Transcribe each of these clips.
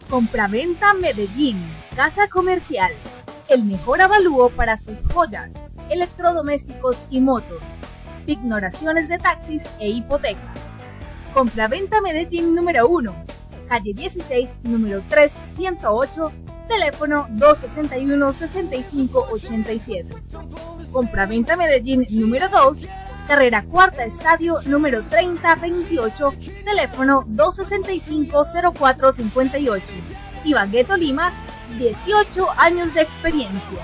Compraventa Medellín, Casa Comercial, el mejor avalúo para sus joyas, electrodomésticos y motos, pignoraciones de taxis e hipotecas. Compraventa Medellín número 1, calle 16, número 3108, teléfono 261-6587. Compraventa Medellín número 2, carrera Cuarta Estadio, número 3028, teléfono 265-0458. Ibagué, Tolima, 18 años de experiencia.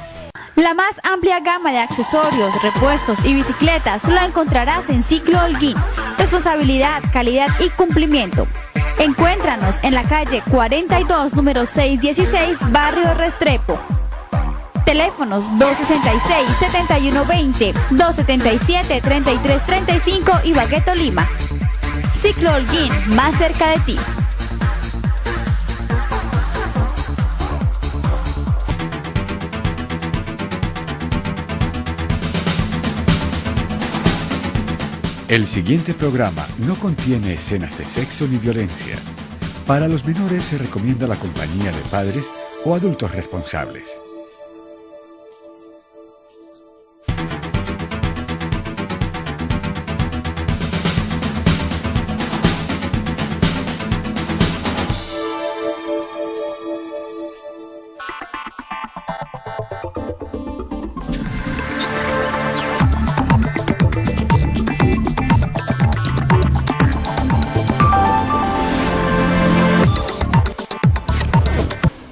La más amplia gama de accesorios, repuestos y bicicletas la encontrarás en Ciclo Holguín. Responsabilidad, calidad y cumplimiento. Encuéntranos en la calle 42, número 616, barrio Restrepo. Teléfonos 266-7120, 277-3335, Ibagué, Tolima. Ciclo Holguín, más cerca de ti. El siguiente programa no contiene escenas de sexo ni violencia. Para los menores se recomienda la compañía de padres o adultos responsables.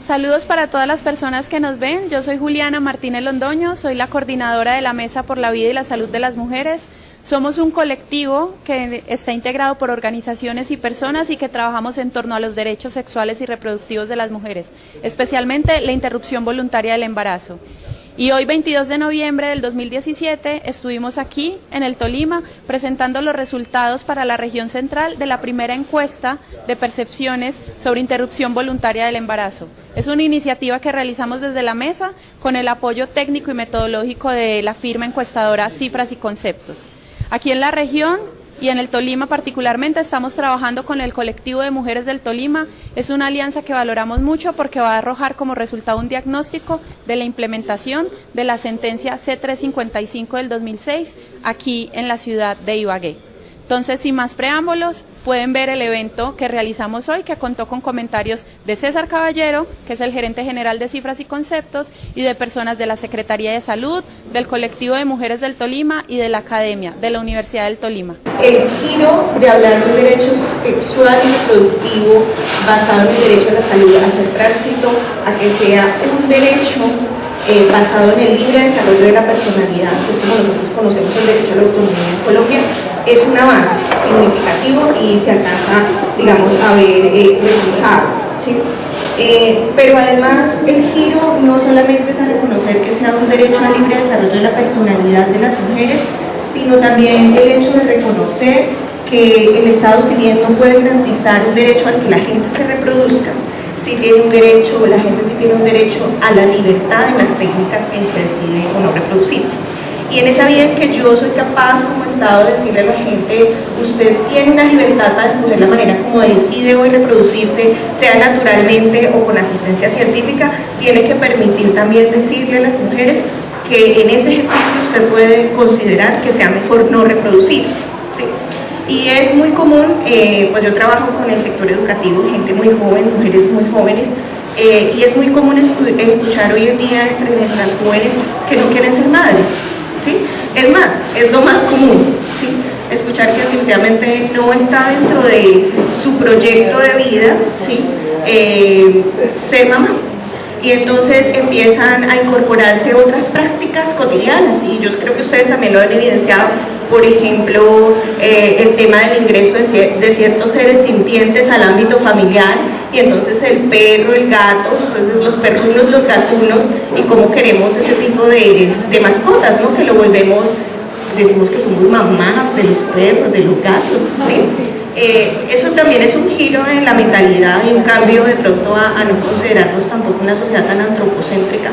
Saludos para todas las personas que nos ven. Yo soy Juliana Martínez Londoño, soy la coordinadora de la Mesa por la Vida y la Salud de las Mujeres. Somos un colectivo que está integrado por organizaciones y personas y que trabajamos en torno a los derechos sexuales y reproductivos de las mujeres, especialmente la interrupción voluntaria del embarazo. Y hoy, 22 de noviembre del 2017, estuvimos aquí en el Tolima presentando los resultados para la región central de la primera encuesta de percepciones sobre interrupción voluntaria del embarazo. Es una iniciativa que realizamos desde la mesa con el apoyo técnico y metodológico de la firma encuestadora Cifras y Conceptos. Aquí en la región y en el Tolima particularmente estamos trabajando con el colectivo de mujeres del Tolima. Es una alianza que valoramos mucho porque va a arrojar como resultado un diagnóstico de la implementación de la sentencia C355 del 2006 aquí en la ciudad de Ibagué. Entonces, sin más preámbulos, pueden ver el evento que realizamos hoy, que contó con comentarios de César Caballero, que es el gerente general de Cifras y Conceptos, y de personas de la Secretaría de Salud, del colectivo de mujeres del Tolima y de la Academia de la Universidad del Tolima. El giro de hablar de un derecho sexual y reproductivo basado en el derecho a la salud, a hacer tránsito, a que sea un derecho basado en el libre desarrollo de la personalidad, que es como nosotros conocemos el derecho a la autonomía en Colombia, es un avance significativo y se alcanza, digamos, a ver reflejado, ¿sí? Pero además el giro no solamente es a reconocer que sea un derecho al libre desarrollo de la personalidad de las mujeres, sino también el hecho de reconocer que el Estado, si bien no puede garantizar un derecho al que la gente se reproduzca, sí tiene un derecho, la gente sí tiene un derecho a la libertad en las técnicas en que decide o no reproducirse. Y en esa vía en que yo soy capaz como Estado de decirle a la gente, usted tiene una libertad para escoger la manera como decide hoy reproducirse, sea naturalmente o con asistencia científica, tiene que permitir también decirle a las mujeres que en ese ejercicio usted puede considerar que sea mejor no reproducirse, ¿sí? Y es muy común, pues yo trabajo con el sector educativo, gente muy joven, mujeres muy jóvenes, y es muy común escuchar hoy en día entre nuestras jóvenes que no quieren ser madres, ¿sí? Es más, es lo más común, ¿sí? Escuchar que definitivamente no está dentro de su proyecto de vida, ¿sí? Ser mamá. Y entonces empiezan a incorporarse otras prácticas cotidianas, y yo creo que ustedes también lo han evidenciado, por ejemplo, el tema del ingreso de ciertos seres sintientes al ámbito familiar, y entonces el perro, el gato, entonces los perrunos, los gatunos, y cómo queremos ese tipo de mascotas, ¿no? Que lo volvemos, decimos que somos mamás de los perros, de los gatos, ¿sí? Eso también es un giro en la mentalidad y un cambio de pronto a no considerarnos tampoco una sociedad tan antropocéntrica.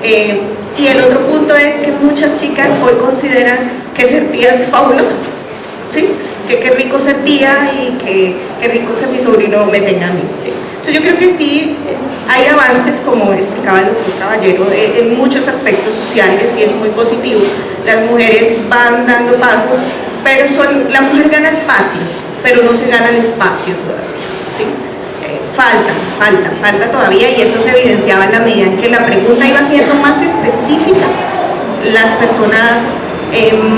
Y el otro punto es que muchas chicas hoy consideran que ser tía es fabuloso, ¿sí? Que qué rico ser tía y qué rico que mi sobrino me tenga a mí, ¿sí? Entonces yo creo que sí hay avances, como explicaba el doctor Caballero, en muchos aspectos sociales y es muy positivo. Las mujeres van dando pasos, pero la mujer gana espacios, pero no se gana el espacio todavía, ¿sí? Falta todavía, y eso se evidenciaba en la medida en que la pregunta iba siendo más específica, las personas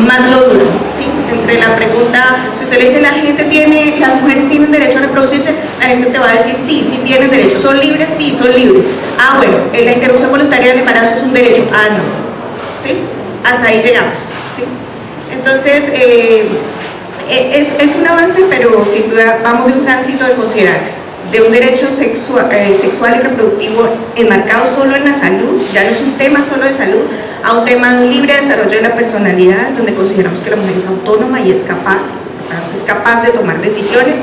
más lo duran, ¿sí? Entre la pregunta, si usted le dice las mujeres tienen derecho a reproducirse, la gente te va a decir sí tienen derecho, ¿son libres? Sí, son libres. Ah, bueno, la interrupción voluntaria del embarazo es un derecho. Ah, no, ¿sí? Hasta ahí llegamos, ¿sí? Entonces, es un avance, pero sin duda vamos de un tránsito de considerar de un derecho sexual y reproductivo enmarcado solo en la salud, ya no es un tema solo de salud, a un tema de un libre desarrollo de la personalidad, donde consideramos que la mujer es autónoma y es capaz de tomar decisiones,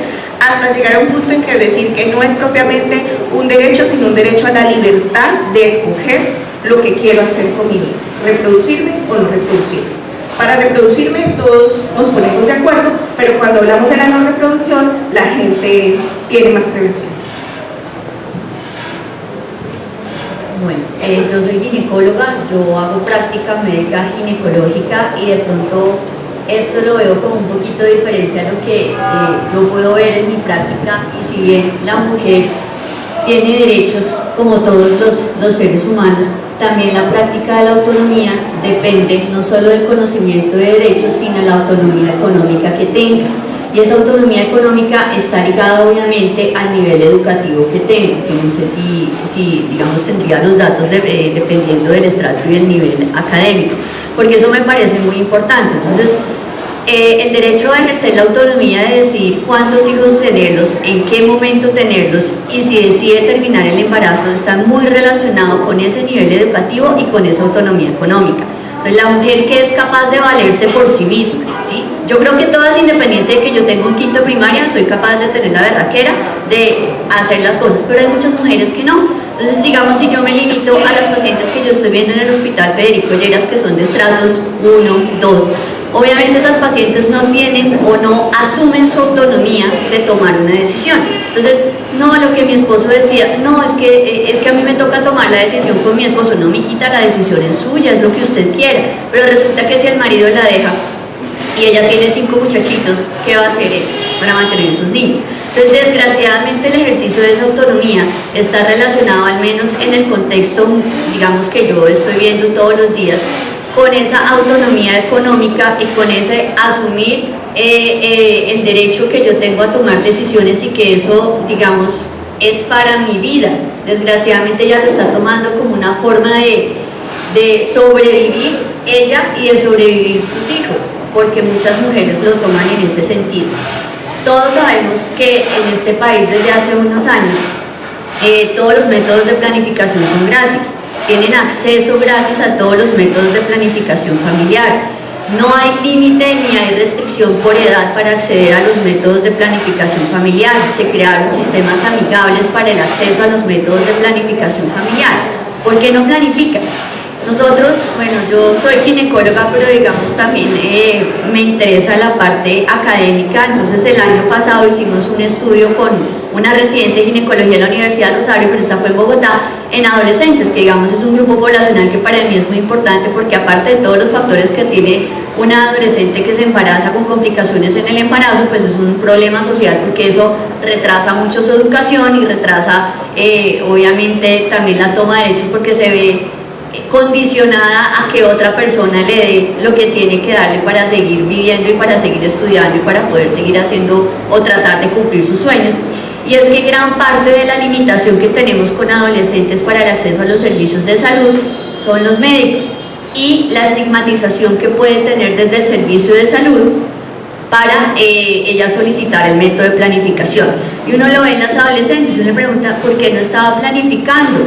hasta llegar a un punto en que decir que no es propiamente un derecho, sino un derecho a la libertad de escoger lo que quiero hacer con mi vida, reproducirme o no reproducirme. Para reproducirme todos nos ponemos de acuerdo, pero cuando hablamos de la no reproducción, la gente tiene más prevención. Bueno, yo soy ginecóloga, yo hago práctica médica ginecológica y de pronto esto lo veo como un poquito diferente a lo que yo puedo ver en mi práctica, y si bien la mujer tiene derechos como todos los seres humanos, también la práctica de la autonomía depende no solo del conocimiento de derechos, sino de la autonomía económica que tenga. Y esa autonomía económica está ligada obviamente al nivel educativo que tenga, que no sé si digamos tendría los datos dependiendo del estrato y del nivel académico, porque eso me parece muy importante. Entonces, el derecho a ejercer la autonomía de decidir cuántos hijos tenerlos, en qué momento tenerlos y si decide terminar el embarazo está muy relacionado con ese nivel educativo y con esa autonomía económica. Entonces, la mujer que es capaz de valerse por sí misma, ¿sí? Yo creo que todas, independiente de que yo tenga un quinto de primaria, soy capaz de tener la berraquera de hacer las cosas, pero hay muchas mujeres que no. Entonces, digamos, si yo me limito a las pacientes que yo estoy viendo en el hospital Federico Lleras, que son de estratos 1, 2, obviamente esas pacientes no tienen o no asumen su autonomía de tomar una decisión. Entonces, no, lo que mi esposo decía, no, es que a mí me toca tomar la decisión con mi esposo. No, mijita, la decisión es suya, es lo que usted quiera, pero resulta que si el marido la deja y ella tiene 5 muchachitos, ¿qué va a hacer él para mantener esos niños? Entonces, desgraciadamente, el ejercicio de esa autonomía está relacionado, al menos en el contexto, digamos, que yo estoy viendo todos los días, con esa autonomía económica y con ese asumir el derecho que yo tengo a tomar decisiones y que eso, digamos, es para mi vida. Desgraciadamente ella lo está tomando como una forma de sobrevivir ella y de sobrevivir sus hijos, porque muchas mujeres lo toman en ese sentido. Todos sabemos que en este país desde hace unos años todos los métodos de planificación son gratis. Tienen acceso gratis a todos los métodos de planificación familiar. No hay límite ni hay restricción por edad para acceder a los métodos de planificación familiar. Se crearon sistemas amigables para el acceso a los métodos de planificación familiar. ¿Por qué no planifican? Nosotros, bueno, yo soy ginecóloga, pero digamos también me interesa la parte académica. Entonces el año pasado hicimos un estudio con una residente de ginecología en la Universidad de Rosario, pero esta fue en Bogotá, en adolescentes, que digamos es un grupo poblacional que para mí es muy importante, porque aparte de todos los factores que tiene una adolescente que se embaraza con complicaciones en el embarazo, pues es un problema social, porque eso retrasa mucho su educación y retrasa obviamente también la toma de derechos, porque se ve condicionada a que otra persona le dé lo que tiene que darle para seguir viviendo y para seguir estudiando y para poder seguir haciendo o tratar de cumplir sus sueños. Y es que gran parte de la limitación que tenemos con adolescentes para el acceso a los servicios de salud son los médicos y la estigmatización que pueden tener desde el servicio de salud para ella solicitar el método de planificación. Y uno lo ve en las adolescentes y uno le pregunta ¿por qué no estaba planificando?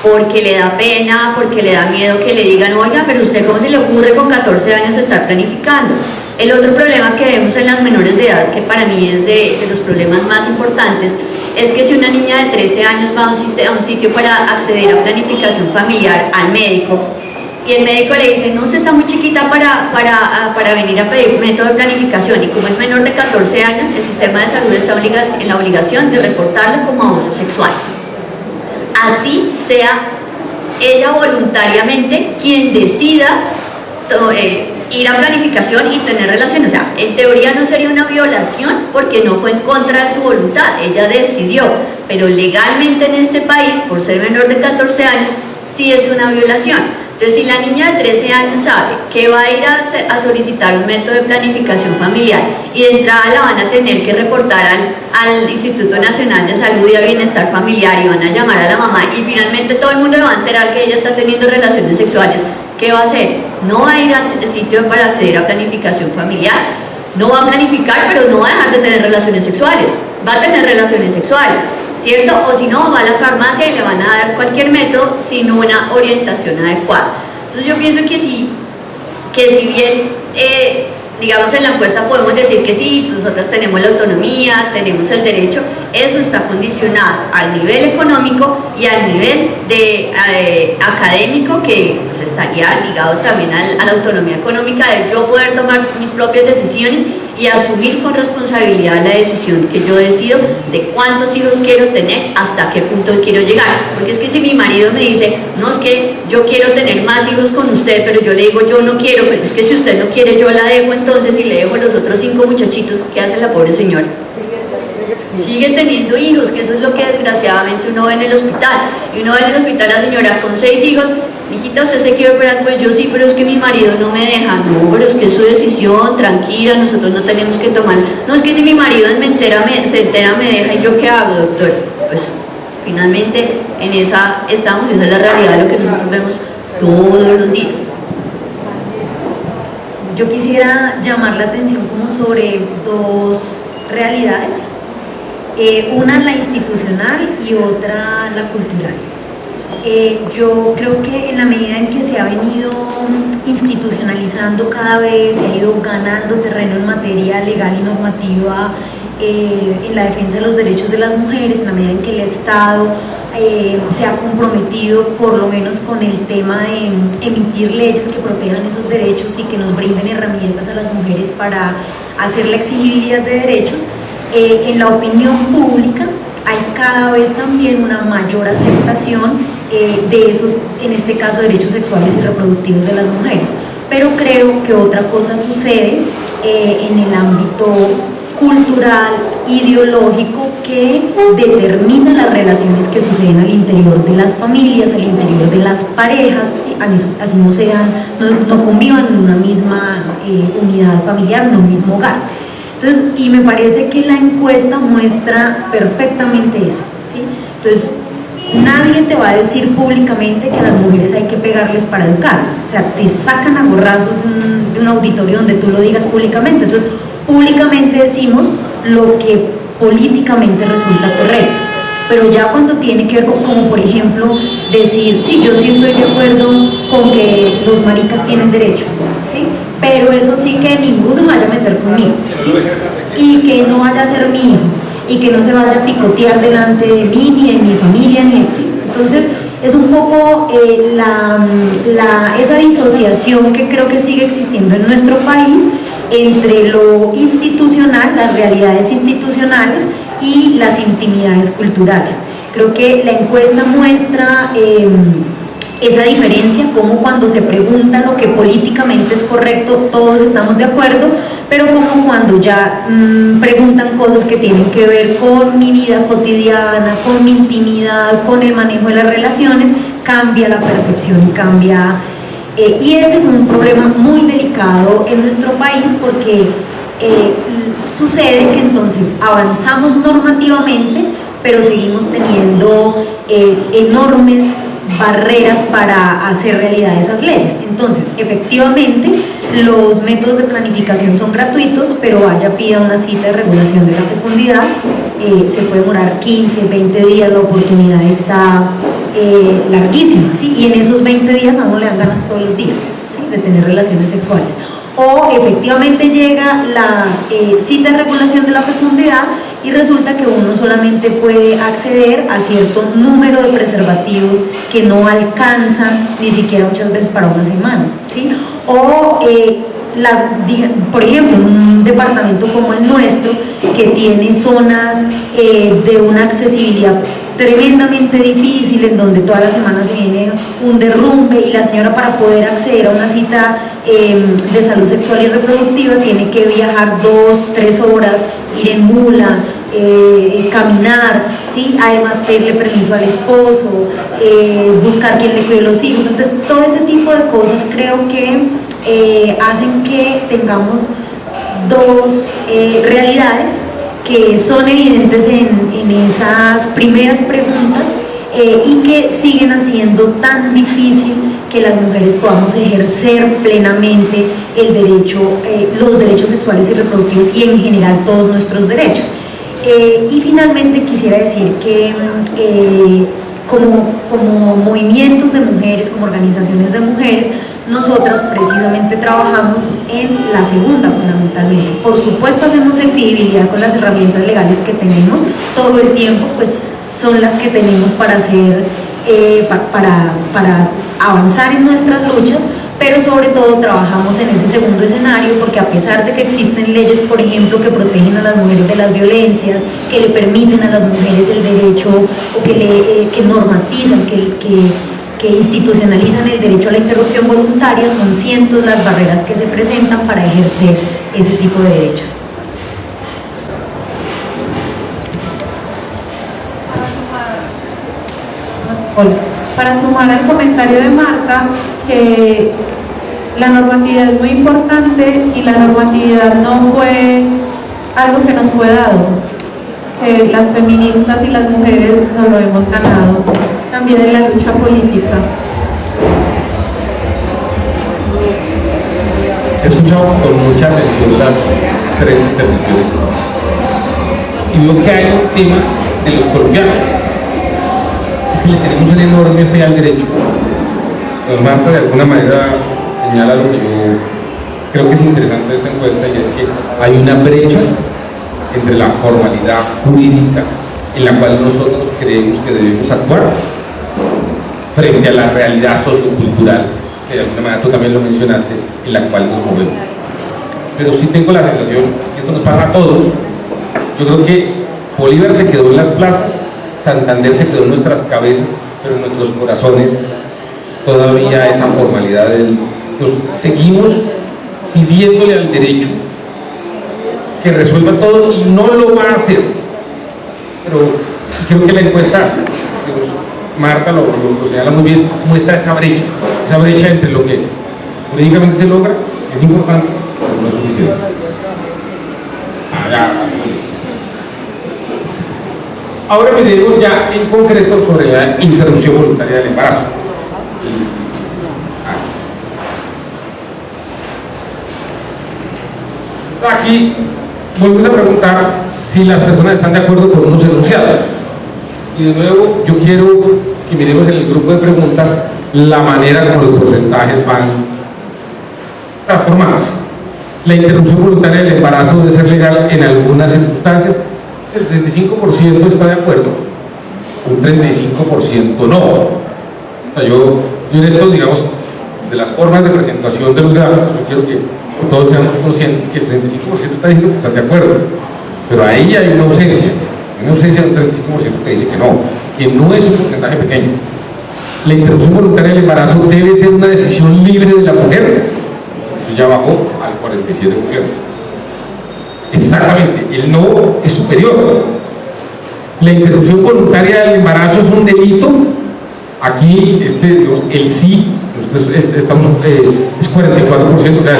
Porque le da pena, porque le da miedo que le digan, oiga, pero usted cómo se le ocurre con 14 años estar planificando. El otro problema que vemos en las menores de edad, que para mí es de los problemas más importantes, es que si una niña de 13 años va a un sitio para acceder a planificación familiar, al médico, y el médico le dice, no, usted está muy chiquita para venir a pedir método de planificación, y como es menor de 14 años, el sistema de salud está en la obligación de reportarlo como abuso sexual. Así sea ella voluntariamente quien decida ir a planificación y tener relaciones. O sea, en teoría no sería una violación porque no fue en contra de su voluntad, ella decidió, pero legalmente en este país, por ser menor de 14 años, sí es una violación. Entonces, si la niña de 13 años sabe que va a ir a solicitar un método de planificación familiar y de entrada la van a tener que reportar al Instituto Nacional de Salud y Bienestar Familiar y van a llamar a la mamá y finalmente todo el mundo le va a enterar que ella está teniendo relaciones sexuales, ¿qué va a hacer? No va a ir al sitio para acceder a planificación familiar, no va a planificar, pero no va a dejar de tener relaciones sexuales, va a tener relaciones sexuales, ¿cierto? O si no, va a la farmacia y le van a dar cualquier método sin una orientación adecuada. Entonces yo pienso que sí, que si bien, digamos, en la encuesta podemos decir que sí, nosotros tenemos la autonomía, tenemos el derecho, eso está condicionado al nivel económico y al nivel académico, que pues, estaría ligado también a la autonomía económica de yo poder tomar mis propias decisiones y asumir con responsabilidad la decisión que yo decido de cuántos hijos quiero tener, hasta qué punto quiero llegar. Porque es que si mi marido me dice, no, es que yo quiero tener más hijos con usted, pero yo le digo, yo no quiero, pero es que si usted no quiere, yo la dejo entonces y le dejo los otros 5 muchachitos, ¿qué hace la pobre señora? Sigue teniendo hijos, que eso es lo que desgraciadamente uno ve en el hospital. Y uno ve en el hospital a la señora con 6 hijos, mijita, usted se quiere operar, pues yo sí, pero es que mi marido no me deja. No, pero es que es su decisión, tranquila, nosotros no tenemos que tomar. No, es que si mi marido se entera me deja, ¿y yo qué hago, doctor? Pues finalmente en esa estamos, y esa es la realidad de lo que nosotros vemos todos los días. Yo quisiera llamar la atención como sobre 2 realidades, una la institucional y otra la cultural. Yo creo que en la medida en que se ha venido institucionalizando cada vez, se ha ido ganando terreno en materia legal y normativa en la defensa de los derechos de las mujeres, en la medida en que el Estado se ha comprometido por lo menos con el tema de emitir leyes que protejan esos derechos y que nos brinden herramientas a las mujeres para hacer la exigibilidad de derechos, en la opinión pública hay cada vez también una mayor aceptación de esos, en este caso, derechos sexuales y reproductivos de las mujeres. Pero creo que otra cosa sucede en el ámbito cultural, ideológico, que determina las relaciones que suceden al interior de las familias, al interior de las parejas, ¿sí? Así no sean, no convivan en una misma unidad familiar, en un mismo hogar. Entonces, y me parece que la encuesta muestra perfectamente eso, ¿sí? Entonces, nadie te va a decir públicamente que a las mujeres hay que pegarles para educarlas, o sea, te sacan a gorrazos de un auditorio donde tú lo digas públicamente. Entonces, públicamente decimos lo que políticamente resulta correcto, pero ya cuando tiene que ver con, como por ejemplo, decir, sí, yo sí estoy de acuerdo con que los maricas tienen derecho, ¿sí? Pero eso sí, que ninguno vaya a meter conmigo, ¿sí? Y que no vaya a ser mi hijo, y que no se vaya a picotear delante de mí, ni de mi familia, ni de, ¿sí? Entonces, es un poco esa disociación que creo que sigue existiendo en nuestro país entre lo institucional, las realidades institucionales, y las intimidades culturales. Creo que la encuesta muestra esa diferencia, como cuando se pregunta lo que políticamente es correcto, todos estamos de acuerdo, pero como cuando ya preguntan cosas que tienen que ver con mi vida cotidiana, con mi intimidad, con el manejo de las relaciones, cambia la percepción, cambia. Y ese es un problema muy delicado en nuestro país, porque sucede que entonces avanzamos normativamente, pero seguimos teniendo enormes barreras para hacer realidad esas leyes. Entonces, efectivamente, los métodos de planificación son gratuitos, pero vaya, pida una cita de regulación de la fecundidad, se puede demorar 15, 20 días, la oportunidad está larguísima, ¿sí? Y en esos 20 días a uno le dan ganas todos los días, ¿sí? De tener relaciones sexuales. O efectivamente llega la cita de regulación de la fecundidad y resulta que uno solamente puede acceder a cierto número de preservativos que no alcanzan ni siquiera muchas veces para una semana, ¿sí? O por ejemplo, en un departamento como el nuestro, que tiene zonas de una accesibilidad tremendamente difícil, en donde todas las semanas se viene un derrumbe y la señora, para poder acceder a una cita de salud sexual y reproductiva, tiene que viajar 2-3 horas, ir en mula, caminar, ¿sí? Además pedirle permiso al esposo, buscar quien le cuide los hijos. Entonces todo ese tipo de cosas creo que hacen que tengamos dos realidades que son evidentes en esas primeras preguntas y que siguen haciendo tan difícil que las mujeres podamos ejercer plenamente el derecho, los derechos sexuales y reproductivos, y en general todos nuestros derechos. Y finalmente quisiera decir que como movimientos de mujeres, como organizaciones de mujeres, nosotras precisamente trabajamos en la segunda, fundamentalmente. Por supuesto hacemos sensibilidad con las herramientas legales que tenemos todo el tiempo, pues son las que tenemos para hacer, para avanzar en nuestras luchas, pero sobre todo trabajamos en ese segundo escenario, porque a pesar de que existen leyes, por ejemplo, que protegen a las mujeres de las violencias, que le permiten a las mujeres el derecho, o que normatizan, que institucionalizan el derecho a la interrupción voluntaria, son cientos las barreras que se presentan para ejercer ese tipo de derechos. Para sumar al comentario de Marta, que la normatividad es muy importante y la normatividad no fue algo que nos fue dado, que las feministas y las mujeres nos lo hemos ganado también en la lucha política. He escuchado con mucha atención las tres intervenciones y veo que hay un tema de los colombianos, es que le tenemos una enorme fe al derecho. Don Marta de alguna manera señala lo que yo creo que es interesante de esta encuesta, y es que hay una brecha entre la formalidad jurídica en la cual nosotros creemos que debemos actuar frente a la realidad sociocultural, que de alguna manera tú también lo mencionaste, en la cual nos movemos. Pero sí tengo la sensación, que esto nos pasa a todos. Yo creo que Bolívar se quedó en las plazas, Santander se quedó en nuestras cabezas, pero en nuestros corazones todavía esa formalidad nos seguimos pidiéndole al derecho que resuelva todo, y no lo va a hacer. Pero creo que la encuesta, Marta lo señala muy bien, muestra esa brecha entre lo que jurídicamente se logra, que es importante, pero no es suficiente. Ahora miremos ya en concreto sobre la interrupción voluntaria del embarazo. Aquí volvemos a preguntar si las personas están de acuerdo con unos enunciados, y de nuevo yo quiero que miremos en el grupo de preguntas la manera como los porcentajes van transformados. La interrupción voluntaria del embarazo debe ser legal en algunas circunstancias. El 65% está de acuerdo, un 35% no. O sea, yo en esto, digamos, de las formas de presentación de los gráficos, yo quiero que todos seamos conscientes que el 65% está diciendo que están de acuerdo, pero ahí hay una ausencia de un 35% que dice que no es un porcentaje pequeño. La interrupción voluntaria del embarazo debe ser una decisión libre de la mujer. Eso ya bajó al 47%. Exactamente, el no es superior. La interrupción voluntaria del embarazo es un delito. Aquí el sí, estamos, es 44%, o sea,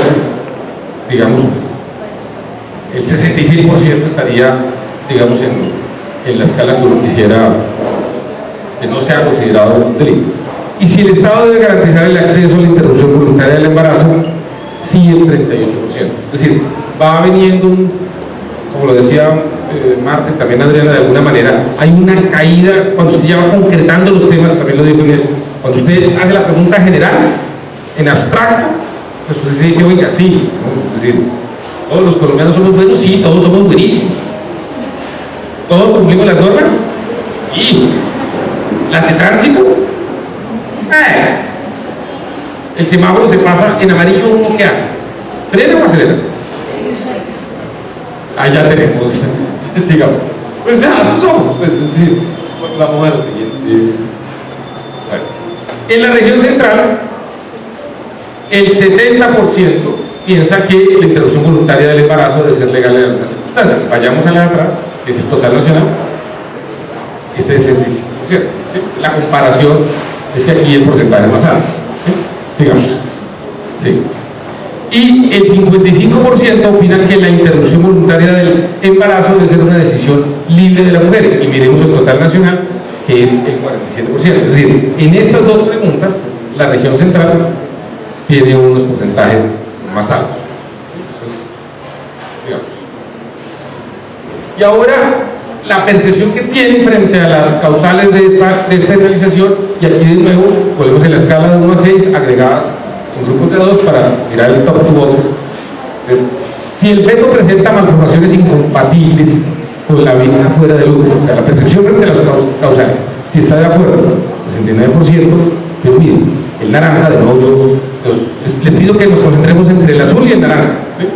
digamos, el 66% estaría, digamos, en la escala que uno quisiera que no sea considerado un delito. Y si el Estado debe garantizar el acceso a la interrupción voluntaria del embarazo, sí, el 38%. Es decir, va veniendo como lo decía Marta y también Adriana, de alguna manera, hay una caída cuando usted ya va concretando los temas, también lo dijo Inés, cuando usted hace la pregunta general, en abstracto, pues usted dice, oiga, sí, ¿no? Es decir, todos los colombianos somos buenos, sí, todos somos buenísimos. ¿Todos cumplimos las normas? Sí. ¿Las de tránsito? El semáforo se pasa en amarillo, ¿uno qué hace? ¿Frena o acelera? Ya tenemos. Sigamos. Pues ya, eso somos. Pues, sí. Vamos a lo siguiente. Bueno. En la región central, el 70% piensa que la interrupción voluntaria del embarazo debe ser legal en algunas circunstancias. Vayamos a la de atrás, que es el total nacional. Este es el 65%. ¿Sí? La comparación es que aquí el porcentaje es más alto. ¿Sí? Sigamos. Sí. Y el 55% opina que la interrupción voluntaria del embarazo debe ser una decisión libre de la mujer. Y miremos el total nacional, que es el 47%. Es decir, en estas dos preguntas, la región central tiene unos porcentajes más altos. Entonces, digamos. Y ahora, la percepción que tienen frente a las causales de despenalización, y aquí de nuevo volvemos en la escala de 1 a 6 agregadas en grupos de 2 para mirar el top 2 boxes. Entonces, si el feto presenta malformaciones incompatibles con la vida fuera del útero, o sea, la percepción frente a las causales, si está de acuerdo, 69%, pero miren, el naranja, de nuevo les pido que nos concentremos entre el azul y el naranja. ¿Sí?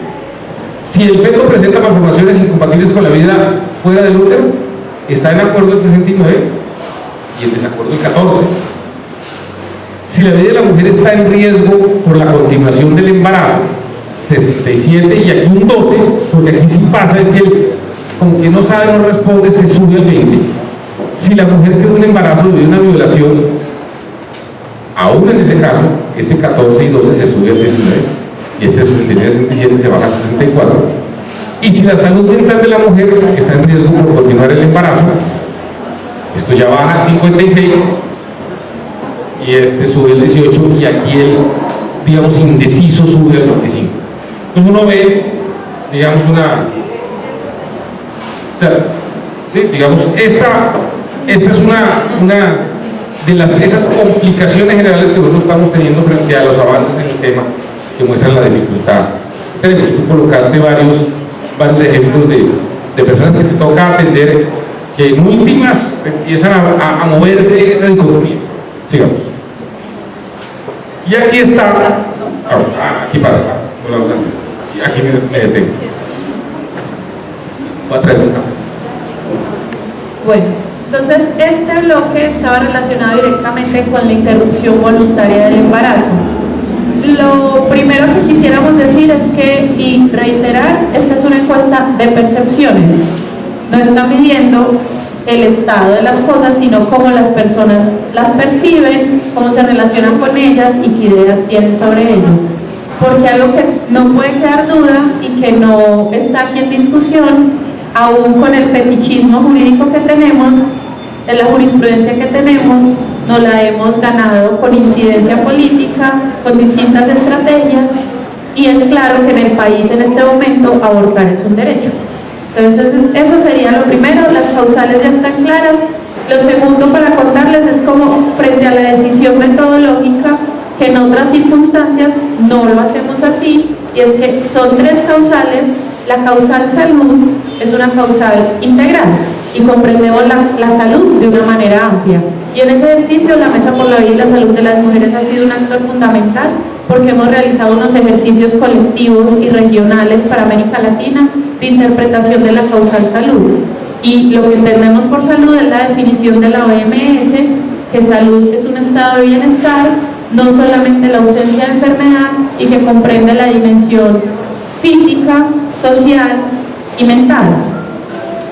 Si el feto presenta malformaciones incompatibles con la vida fuera del útero, está en acuerdo el 69 y en desacuerdo el 14. Si la vida de la mujer está en riesgo por la continuación del embarazo, 77, y aquí un 12, porque aquí sí pasa, es que como que no sabe, no responde, se sube al 20. Si la mujer quedó en embarazo debido a una violación, aún en ese caso, este 14 y 12 se sube al 19, y este 69 y 67 se baja al 64. Y si la salud mental de la mujer está en riesgo por continuar el embarazo, esto ya baja al 56, y este sube al 18, y aquí el, digamos, indeciso sube al 25. Entonces uno ve, digamos, ¿sí? Digamos, esta es una de esas complicaciones generales que nosotros estamos teniendo frente a los avances en el tema, que muestran la dificultad. Tenemos, tú colocaste varios ejemplos de personas que te toca atender, que en últimas empiezan a moverse en esa dicotomía. Sigamos. Y aquí está, aquí aquí me detengo. Voy a traer un café. Bueno, entonces este bloque estaba relacionado directamente con la interrupción voluntaria del embarazo. Lo primero que quisiéramos decir es que, y reiterar, esta es una encuesta de percepciones. No está midiendo el estado de las cosas, sino cómo las personas las perciben, cómo se relacionan con ellas y qué ideas tienen sobre ello. Porque algo que no puede quedar duda y que no está aquí en discusión, aún con el fetichismo jurídico que tenemos, en la jurisprudencia que tenemos, nos la hemos ganado con incidencia política, con distintas estrategias, y es claro que en el país en este momento abortar es un derecho. Entonces eso sería lo primero, las causales ya están claras. Lo segundo para contarles es como frente a la decisión metodológica, que en otras circunstancias no lo hacemos así, y es que son 3 causales. La causal salud es una causal integral y comprendemos la salud de una manera amplia, y en ese ejercicio la Mesa por la Vida y la Salud de las Mujeres ha sido un actor fundamental, porque hemos realizado unos ejercicios colectivos y regionales para América Latina de interpretación de la causal salud, y lo que entendemos por salud es la definición de la OMS, que salud es un estado de bienestar, no solamente la ausencia de enfermedad, y que comprende la dimensión física, social y mental,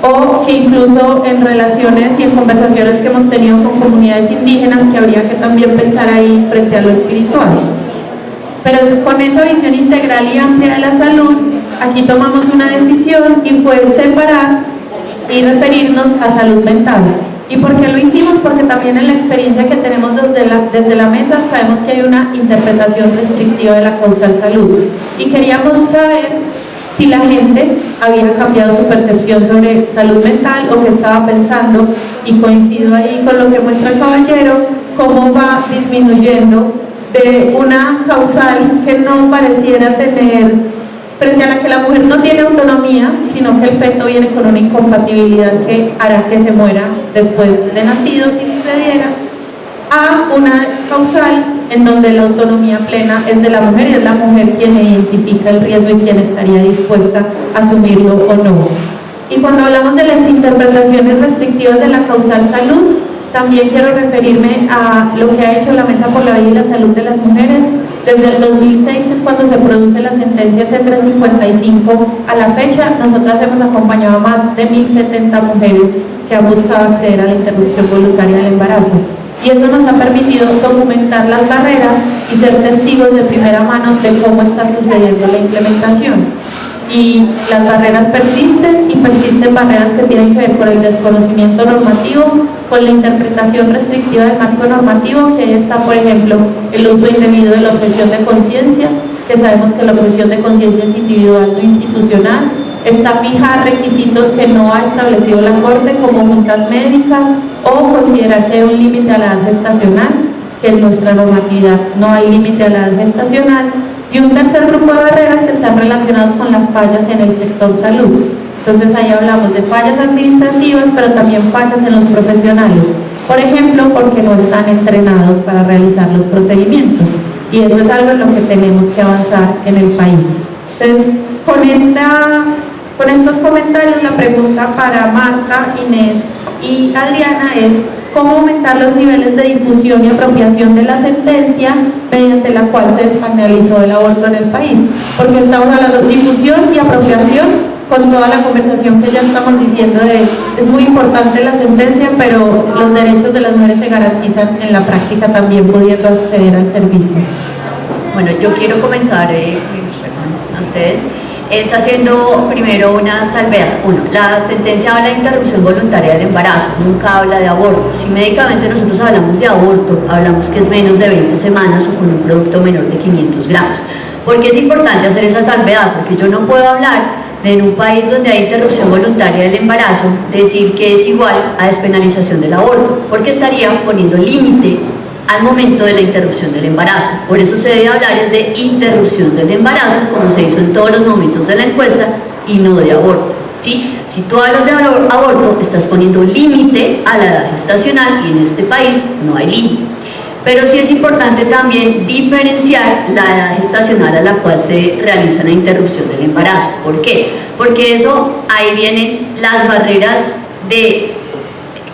o que incluso en relaciones y en conversaciones que hemos tenido con comunidades indígenas, que habría que también pensar ahí frente a lo espiritual. Pero con esa visión integral y amplia de la salud, aquí tomamos una decisión, y fue separar y referirnos a salud mental. ¿Y por qué lo hicimos? Porque también en la experiencia que tenemos desde la mesa sabemos que hay una interpretación restrictiva de la causal salud, y queríamos saber si la gente había cambiado su percepción sobre salud mental o qué estaba pensando, y coincido ahí con lo que muestra el caballero, cómo va disminuyendo de una causal que no pareciera tener frente a la que la mujer no tiene autonomía, sino que el feto viene con una incompatibilidad que hará que se muera después de nacido si sucediera, a una causal en donde la autonomía plena es de la mujer y es la mujer quien identifica el riesgo y quien estaría dispuesta a asumirlo o no. Y cuando hablamos de las interpretaciones restrictivas de la causal salud, también quiero referirme a lo que ha hecho la Mesa por la Vida y la Salud de las Mujeres. Desde el 2006 es cuando se produce la sentencia C355 a la fecha. Nosotras hemos acompañado a más de 1.070 mujeres que han buscado acceder a la interrupción voluntaria del embarazo. Y eso nos ha permitido documentar las barreras y ser testigos de primera mano de cómo está sucediendo la implementación. Y las barreras persisten, y persisten barreras que tienen que ver con el desconocimiento normativo, con la interpretación restrictiva del marco normativo, que está, por ejemplo, el uso indebido de la objeción de conciencia, que sabemos que la objeción de conciencia es individual, no institucional. Está fijar requisitos que no ha establecido la Corte, como multas médicas, o considerar que hay un límite a la edad gestacional, que en nuestra normatividad no hay límite a la edad gestacional. Y un tercer grupo de barreras que están relacionados con las fallas en el sector salud. Entonces ahí hablamos de fallas administrativas, pero también fallas en los profesionales. Por ejemplo, porque no están entrenados para realizar los procedimientos. Y eso es algo en lo que tenemos que avanzar en el país. Entonces, con estos comentarios, la pregunta para Marta, Inés y Adriana es: ¿cómo aumentar los niveles de difusión y apropiación de la sentencia mediante la cual se despenalizó el aborto en el país? Porque estamos hablando de difusión y apropiación con toda la conversación que ya estamos diciendo de es muy importante la sentencia, pero los derechos de las mujeres se garantizan en la práctica también pudiendo acceder al servicio. Bueno, yo quiero comenzar, a ustedes, es haciendo primero una salvedad. Uno, la sentencia habla de interrupción voluntaria del embarazo, nunca habla de aborto. Si médicamente nosotros hablamos de aborto, hablamos que es menos de 20 semanas o con un producto menor de 500 gramos. ¿Por qué es importante hacer esa salvedad? Porque yo no puedo hablar de, en un país donde hay interrupción voluntaria del embarazo, decir que es igual a despenalización del aborto, porque estaría poniendo límite al momento de la interrupción del embarazo. Por eso se debe hablar es de interrupción del embarazo, como se hizo en todos los momentos de la encuesta, y no de aborto, ¿sí? Si tú hablas de aborto, estás poniendo límite a la edad gestacional, y en este país no hay límite. Pero sí es importante también diferenciar la edad gestacional a la cual se realiza la interrupción del embarazo. ¿Por qué? Porque eso, ahí vienen las barreras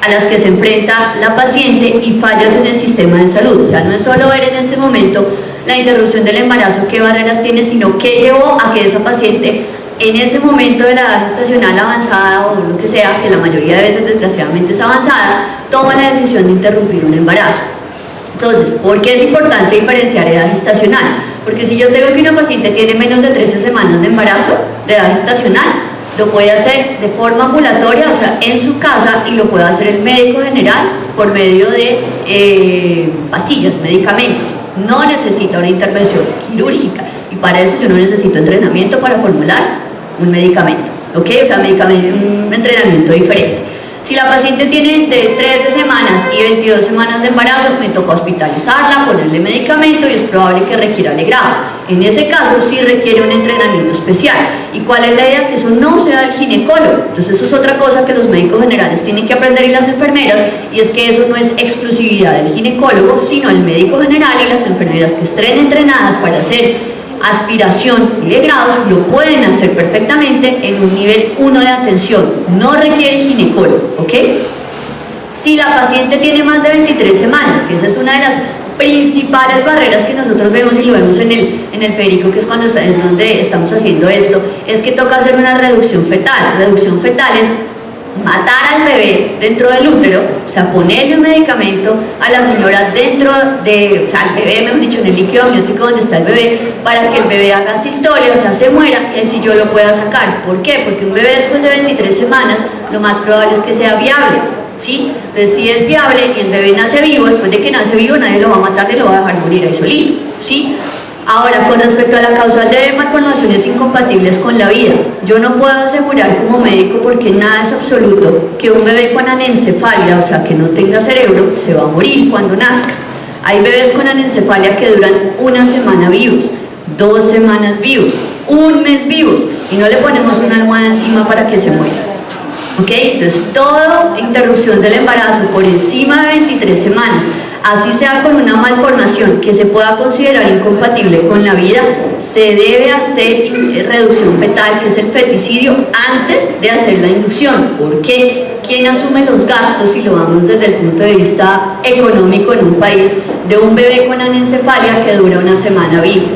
a las que se enfrenta la paciente y fallas en el sistema de salud. O sea, no es solo ver en este momento la interrupción del embarazo, qué barreras tiene, sino qué llevó a que esa paciente en ese momento de la edad gestacional avanzada o lo que sea, que la mayoría de veces desgraciadamente es avanzada, toma la decisión de interrumpir un embarazo. Entonces, ¿por qué es importante diferenciar edad gestacional? Porque si yo tengo que una paciente tiene menos de 13 semanas de embarazo, de edad gestacional, lo puede hacer de forma ambulatoria, o sea, en su casa, y lo puede hacer el médico general por medio de pastillas, medicamentos. No necesita una intervención quirúrgica, y para eso yo no necesito entrenamiento para formular un medicamento, ¿ok? O sea, un entrenamiento diferente. Si la paciente tiene de 13 semanas y 22 semanas de embarazo, me toca hospitalizarla, ponerle medicamento y es probable que requiera legrado. En ese caso sí requiere un entrenamiento especial. ¿Y cuál es la idea? Que eso no sea el ginecólogo. Entonces eso es otra cosa que los médicos generales tienen que aprender, y las enfermeras, y es que eso no es exclusividad del ginecólogo, sino el médico general y las enfermeras que estén entrenadas para hacer aspiración y legrados lo pueden hacer perfectamente en un nivel 1 de atención, no requiere ginecólogo, ¿ok? Si la paciente tiene más de 23 semanas, que esa es una de las principales barreras que nosotros vemos y lo vemos en el Federico, que es donde estamos haciendo esto, es que toca hacer una reducción fetal. Reducción fetal es matar al bebé dentro del útero, o sea, ponerle un medicamento a la señora dentro de, o sea, al bebé, mejor dicho, en el líquido amniótico donde está el bebé, para que el bebé haga sistolia, o sea, se muera, y así yo lo pueda sacar. ¿Por qué? Porque un bebé después de 23 semanas, lo más probable es que sea viable, ¿sí? Entonces, si es viable y el bebé nace vivo, después de que nace vivo, nadie lo va a matar ni lo va a dejar morir ahí solito, ¿sí? Ahora, con respecto a la causal de malformaciones incompatibles con la vida, yo no puedo asegurar como médico, porque nada es absoluto, que un bebé con anencefalia, o sea, que no tenga cerebro, se va a morir cuando nazca. Hay bebés con anencefalia que duran 1 semana vivos, 2 semanas vivos, un mes vivos y no le ponemos una almohada encima para que se muera. ¿Ok? Entonces, toda interrupción del embarazo por encima de 23 semanas, así sea con una malformación que se pueda considerar incompatible con la vida, se debe hacer reducción fetal, que es el feticidio, antes de hacer la inducción. ¿Por qué? ¿Quién asume los gastos, si lo vamos desde el punto de vista económico en un país, de un bebé con anencefalia que dura una semana vivo?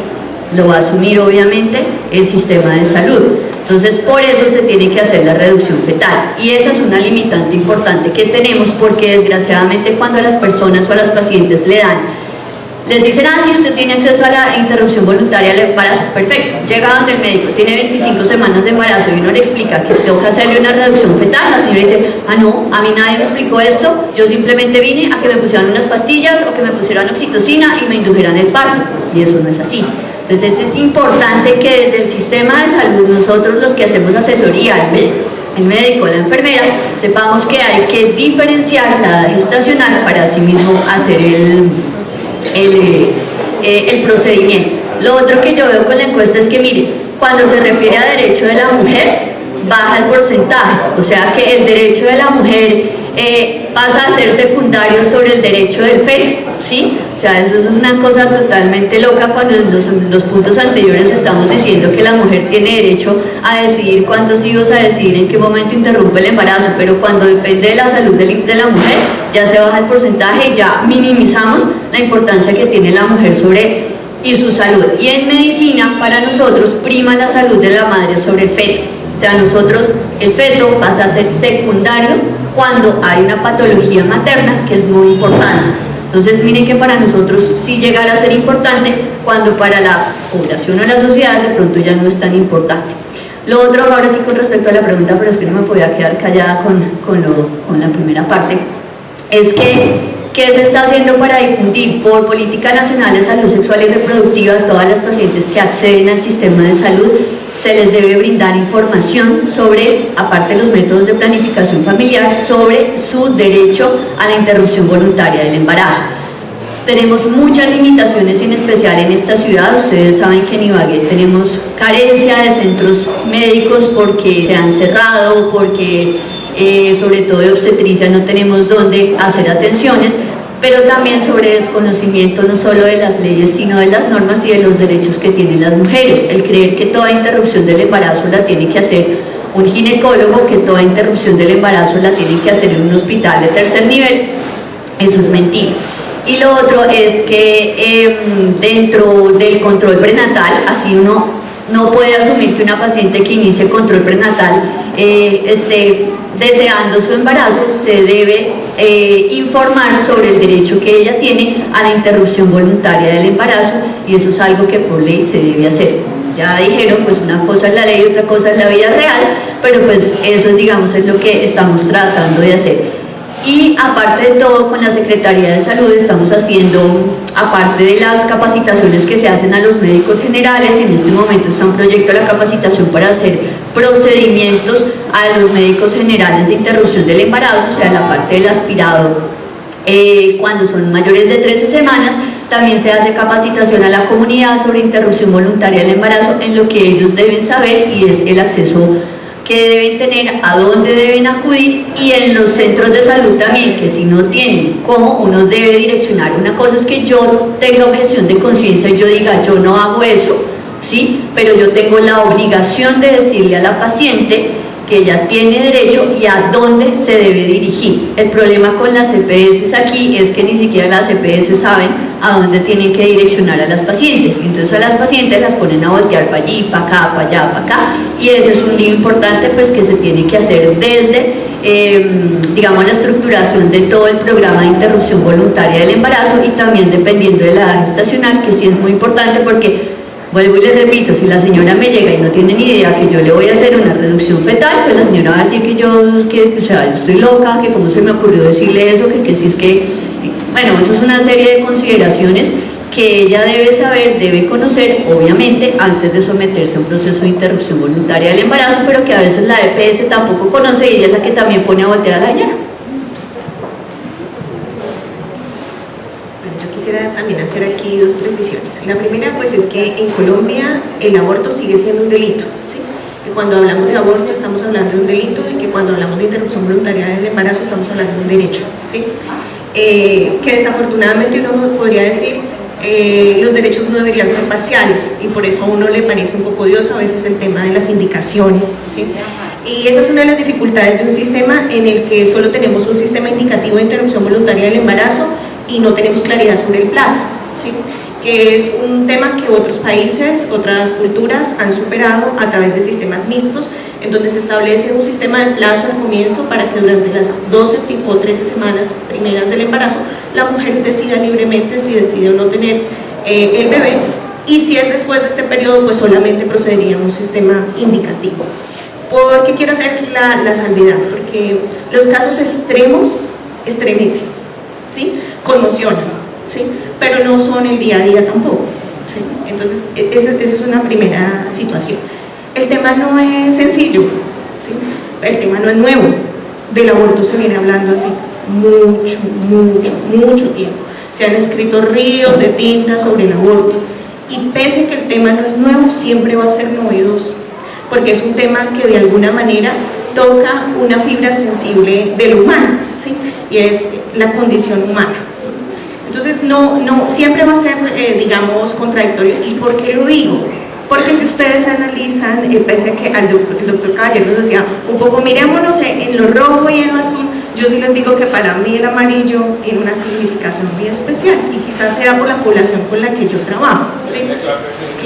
Lo va a asumir obviamente el sistema de salud. Entonces, por eso se tiene que hacer la reducción fetal, y esa es una limitante importante que tenemos, porque desgraciadamente cuando a las personas o a las pacientes les dicen, si usted tiene acceso a la interrupción voluntaria del embarazo, perfecto, llega donde el médico, tiene 25 semanas de embarazo y uno le explica que tengo que hacerle una reducción fetal, la señora dice, no, a mí nadie me explicó esto, yo simplemente vine a que me pusieran unas pastillas o que me pusieran oxitocina y me indujeran el parto, y eso no es así. Entonces es importante que desde el sistema de salud, nosotros los que hacemos asesoría, el médico, la enfermera, sepamos que hay que diferenciar la edad gestacional para así mismo hacer el procedimiento. Lo otro que yo veo con la encuesta es que, mire, cuando se refiere a derecho de la mujer, baja el porcentaje, o sea que el derecho de la mujer pasa a ser secundario sobre el derecho del feto, ¿sí? O sea, eso es una cosa totalmente loca cuando en los puntos anteriores estamos diciendo que la mujer tiene derecho a decidir cuántos hijos, a decidir en qué momento interrumpe el embarazo, pero cuando depende de la salud de la mujer, ya se baja el porcentaje y ya minimizamos la importancia que tiene la mujer y su salud. Y en medicina, para nosotros, prima la salud de la madre sobre el feto. O sea, el feto pasa a ser secundario cuando hay una patología materna, que es muy importante. Entonces, miren que para nosotros sí llegará a ser importante, cuando para la población o la sociedad de pronto ya no es tan importante. Lo otro, ahora sí con respecto a la pregunta, pero es que no me podía quedar callada con la primera parte, es que ¿qué se está haciendo para difundir por Política Nacional de Salud Sexual y Reproductiva a todas las pacientes que acceden al sistema de salud? Se les debe brindar información sobre, aparte de los métodos de planificación familiar, sobre su derecho a la interrupción voluntaria del embarazo. Tenemos muchas limitaciones, en especial en esta ciudad. Ustedes saben que en Ibagué tenemos carencia de centros médicos porque se han cerrado, porque sobre todo de obstetricia no tenemos dónde hacer atenciones, pero también sobre desconocimiento no solo de las leyes, sino de las normas y de los derechos que tienen las mujeres. El creer que toda interrupción del embarazo la tiene que hacer un ginecólogo, que toda interrupción del embarazo la tiene que hacer en un hospital de tercer nivel, eso es mentira. Y lo otro es que dentro del control prenatal, así uno no puede asumir que una paciente que inicie control prenatal esté deseando su embarazo, se debe informar sobre el derecho que ella tiene a la interrupción voluntaria del embarazo, y eso es algo que por ley se debe hacer. Ya dijeron, pues una cosa es la ley, otra cosa es la vida real, pero pues eso, digamos, es lo que estamos tratando de hacer. Y aparte de todo, con la Secretaría de Salud estamos haciendo, aparte de las capacitaciones que se hacen a los médicos generales, en este momento está un proyecto de la capacitación para hacer procedimientos a los médicos generales de interrupción del embarazo, o sea, la parte del aspirado cuando son mayores de 13 semanas. También se hace capacitación a la comunidad sobre interrupción voluntaria del embarazo, en lo que ellos deben saber, y es el acceso que deben tener, a dónde deben acudir, y en los centros de salud también, que si no tienen cómo, uno debe direccionar. Una cosa es que yo tenga objeción de conciencia y yo diga, yo no hago eso, ¿sí? Pero yo tengo la obligación de decirle a la paciente que ella tiene derecho y a dónde se debe dirigir. El problema con las EPS aquí es que ni siquiera las EPS saben a dónde tienen que direccionar a las pacientes, entonces a las pacientes las ponen a voltear para allí, para acá, para allá, para acá, y eso es un lío importante, pues, que se tiene que hacer desde digamos, la estructuración de todo el programa de interrupción voluntaria del embarazo, y también dependiendo de la edad gestacional, que sí es muy importante, porque vuelvo y les repito, si la señora me llega y no tiene ni idea que yo le voy a hacer una reducción fetal, pues la señora va a decir que yo estoy loca, que cómo se me ocurrió decirle eso, que si es que... Bueno, eso es una serie de consideraciones que ella debe saber, debe conocer, obviamente, antes de someterse a un proceso de interrupción voluntaria del embarazo, pero que a veces la EPS tampoco conoce, y ella es la que también pone a voltear a la ñera. Bueno, yo quisiera también hacer aquí dos precisiones. La primera, pues, es que en Colombia el aborto sigue siendo un delito, ¿sí? Que cuando hablamos de aborto estamos hablando de un delito y que cuando hablamos de interrupción voluntaria del embarazo estamos hablando de un derecho, ¿sí? Que desafortunadamente uno podría decir los derechos no deberían ser parciales y por eso a uno le parece un poco odioso a veces el tema de las indicaciones, ¿sí? Y esa es una de las dificultades de un sistema en el que solo tenemos un sistema indicativo de interrupción voluntaria del embarazo y no tenemos claridad sobre el plazo, ¿sí? Que es un tema que otros países, otras culturas han superado a través de sistemas mixtos, en donde se establece un sistema de plazo al comienzo para que durante las 12 o 13 semanas primeras del embarazo la mujer decida libremente si decide o no tener el bebé, y si es después de este periodo pues solamente procedería a un sistema indicativo. ¿Por qué quiero hacer la salvedad? Porque los casos extremos estremecen, ¿sí? Conmocionan, ¿sí? Pero no son el día a día tampoco, ¿sí? Entonces esa es una primera situación. El tema no es sencillo, ¿sí? El tema no es nuevo, del aborto se viene hablando así mucho tiempo, se han escrito ríos de tinta sobre el aborto y pese a que el tema no es nuevo, siempre va a ser novedoso, porque es un tema que de alguna manera toca una fibra sensible de lo humano, ¿sí? Y es la condición humana. Entonces no siempre va a ser, digamos, contradictorio. ¿Y por qué lo digo? Porque si ustedes analizan, pese a que el doctor Caballero nos decía un poco, mirémonos en lo rojo y en lo azul, yo sí les digo que para mí el amarillo tiene una significación muy especial y quizás sea por la población con la que yo trabajo, ¿sí?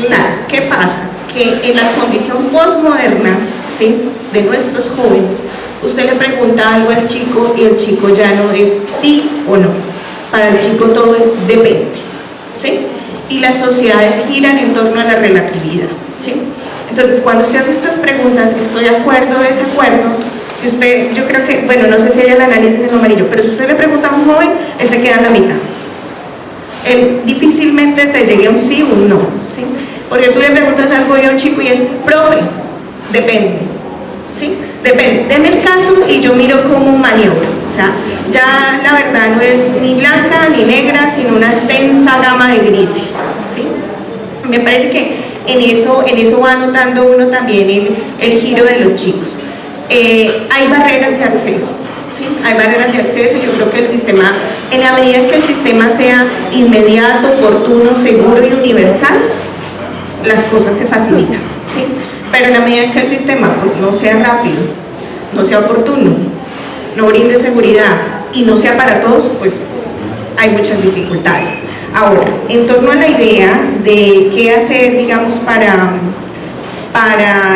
Claro, ¿qué pasa? Que en la condición postmoderna, ¿sí?, de nuestros jóvenes, usted le pregunta algo al chico y el chico ya no es sí o no, para el chico todo es depende, ¿sí? Y las sociedades giran en torno a la relatividad, ¿sí? Entonces cuando usted hace estas preguntas, estoy de acuerdo, desacuerdo, si usted, yo creo que, bueno, no sé si hay el análisis en amarillo, pero si usted le pregunta a un joven, él se queda en la mitad, él difícilmente te llegue a un sí o un no, ¿sí? Porque tú le preguntas algo a un chico y es, profe, depende, ¿sí? Depende, deme el caso y yo miro cómo maniobro. O sea, ya la verdad no es ni blanca ni negra, sino una extensa gama de grises, ¿sí? Me parece que en eso va notando uno también el giro de los chicos. Hay barreras de acceso, ¿sí? Hay barreras de acceso. Yo creo que el sistema, en la medida que el sistema sea inmediato, oportuno, seguro y universal, las cosas se facilitan, ¿sí? Pero en la medida que el sistema pues, no sea rápido, no sea oportuno, no brinde seguridad y no sea para todos, pues hay muchas dificultades. Ahora, en torno a la idea de qué hacer, digamos, para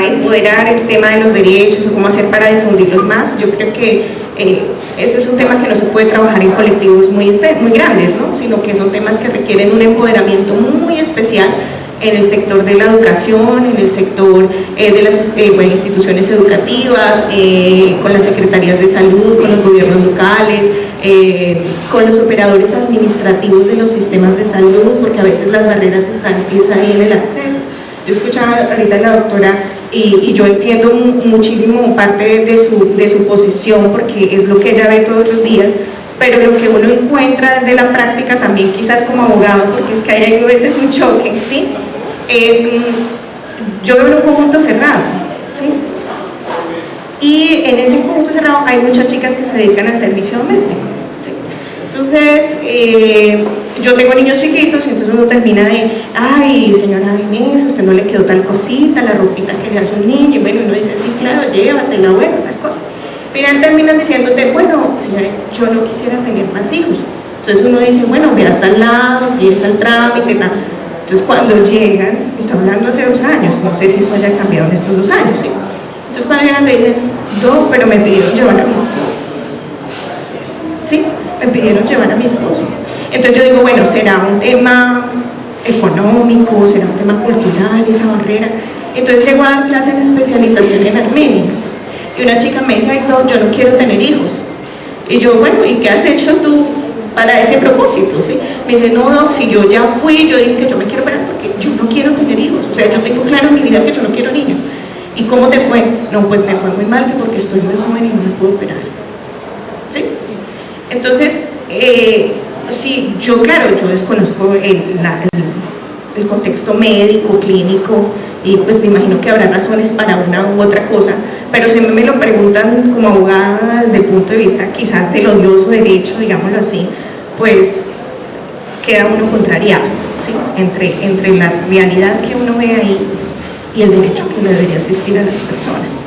empoderar el tema de los derechos o cómo hacer para difundirlos más, yo creo que este es un tema que no se puede trabajar en colectivos muy grandes, ¿no? Sino que son temas que requieren un empoderamiento muy especial en el sector de la educación, en el sector de las instituciones educativas, con las secretarías de salud, con los gobiernos locales, con los operadores administrativos de los sistemas de salud, porque a veces las barreras están ahí en el acceso. Yo escuchaba ahorita a la doctora y yo entiendo muchísimo parte de su posición, porque es lo que ella ve todos los días, pero lo que uno encuentra desde la práctica también quizás como abogado, porque es que hay a veces un choque, ¿sí? Yo veo un conjunto cerrado, ¿sí? Y en ese conjunto cerrado hay muchas chicas que se dedican al servicio doméstico, ¿sí? Entonces, yo tengo niños chiquitos y entonces uno termina de, ay, señora Inés, usted no le quedó tal cosita, la ropita que le hace un niño, y bueno, uno dice, sí, claro, llévatela, bueno, tal cosa. Pero al final terminan diciéndote, bueno, señora, yo no quisiera tener más hijos. Entonces uno dice, bueno, ve a tal lado, vienes al trámite, tal. Entonces cuando llegan, estoy hablando hace 2 años, no sé si eso haya cambiado en estos 2 años, ¿sí? Entonces cuando llegan te dicen, no, pero me pidieron llevar a mi esposo, ¿sí? Me pidieron llevar a mi esposo. Entonces yo digo, bueno, ¿será un tema económico, será un tema cultural, esa barrera? Entonces llego a dar clases de especialización en Armenia y una chica me dice, ay, no, yo no quiero tener hijos. Y yo, bueno, ¿y qué has hecho tú para ese propósito? ¿Sí? Me dice, no, si yo ya fui, yo dije que yo me quiero operar porque yo no quiero tener hijos, o sea, yo tengo claro en mi vida que yo no quiero niños. ¿Y cómo te fue? No, pues me fue muy mal porque estoy muy joven y no me puedo operar, ¿sí? Entonces, sí, yo desconozco el contexto médico, clínico, y pues me imagino que habrá razones para una u otra cosa, pero si me lo preguntan como abogada desde el punto de vista quizás del odioso derecho, digámoslo así, pues queda uno contrariado, ¿sí? entre la realidad que uno ve ahí y el derecho que le debería asistir a las personas.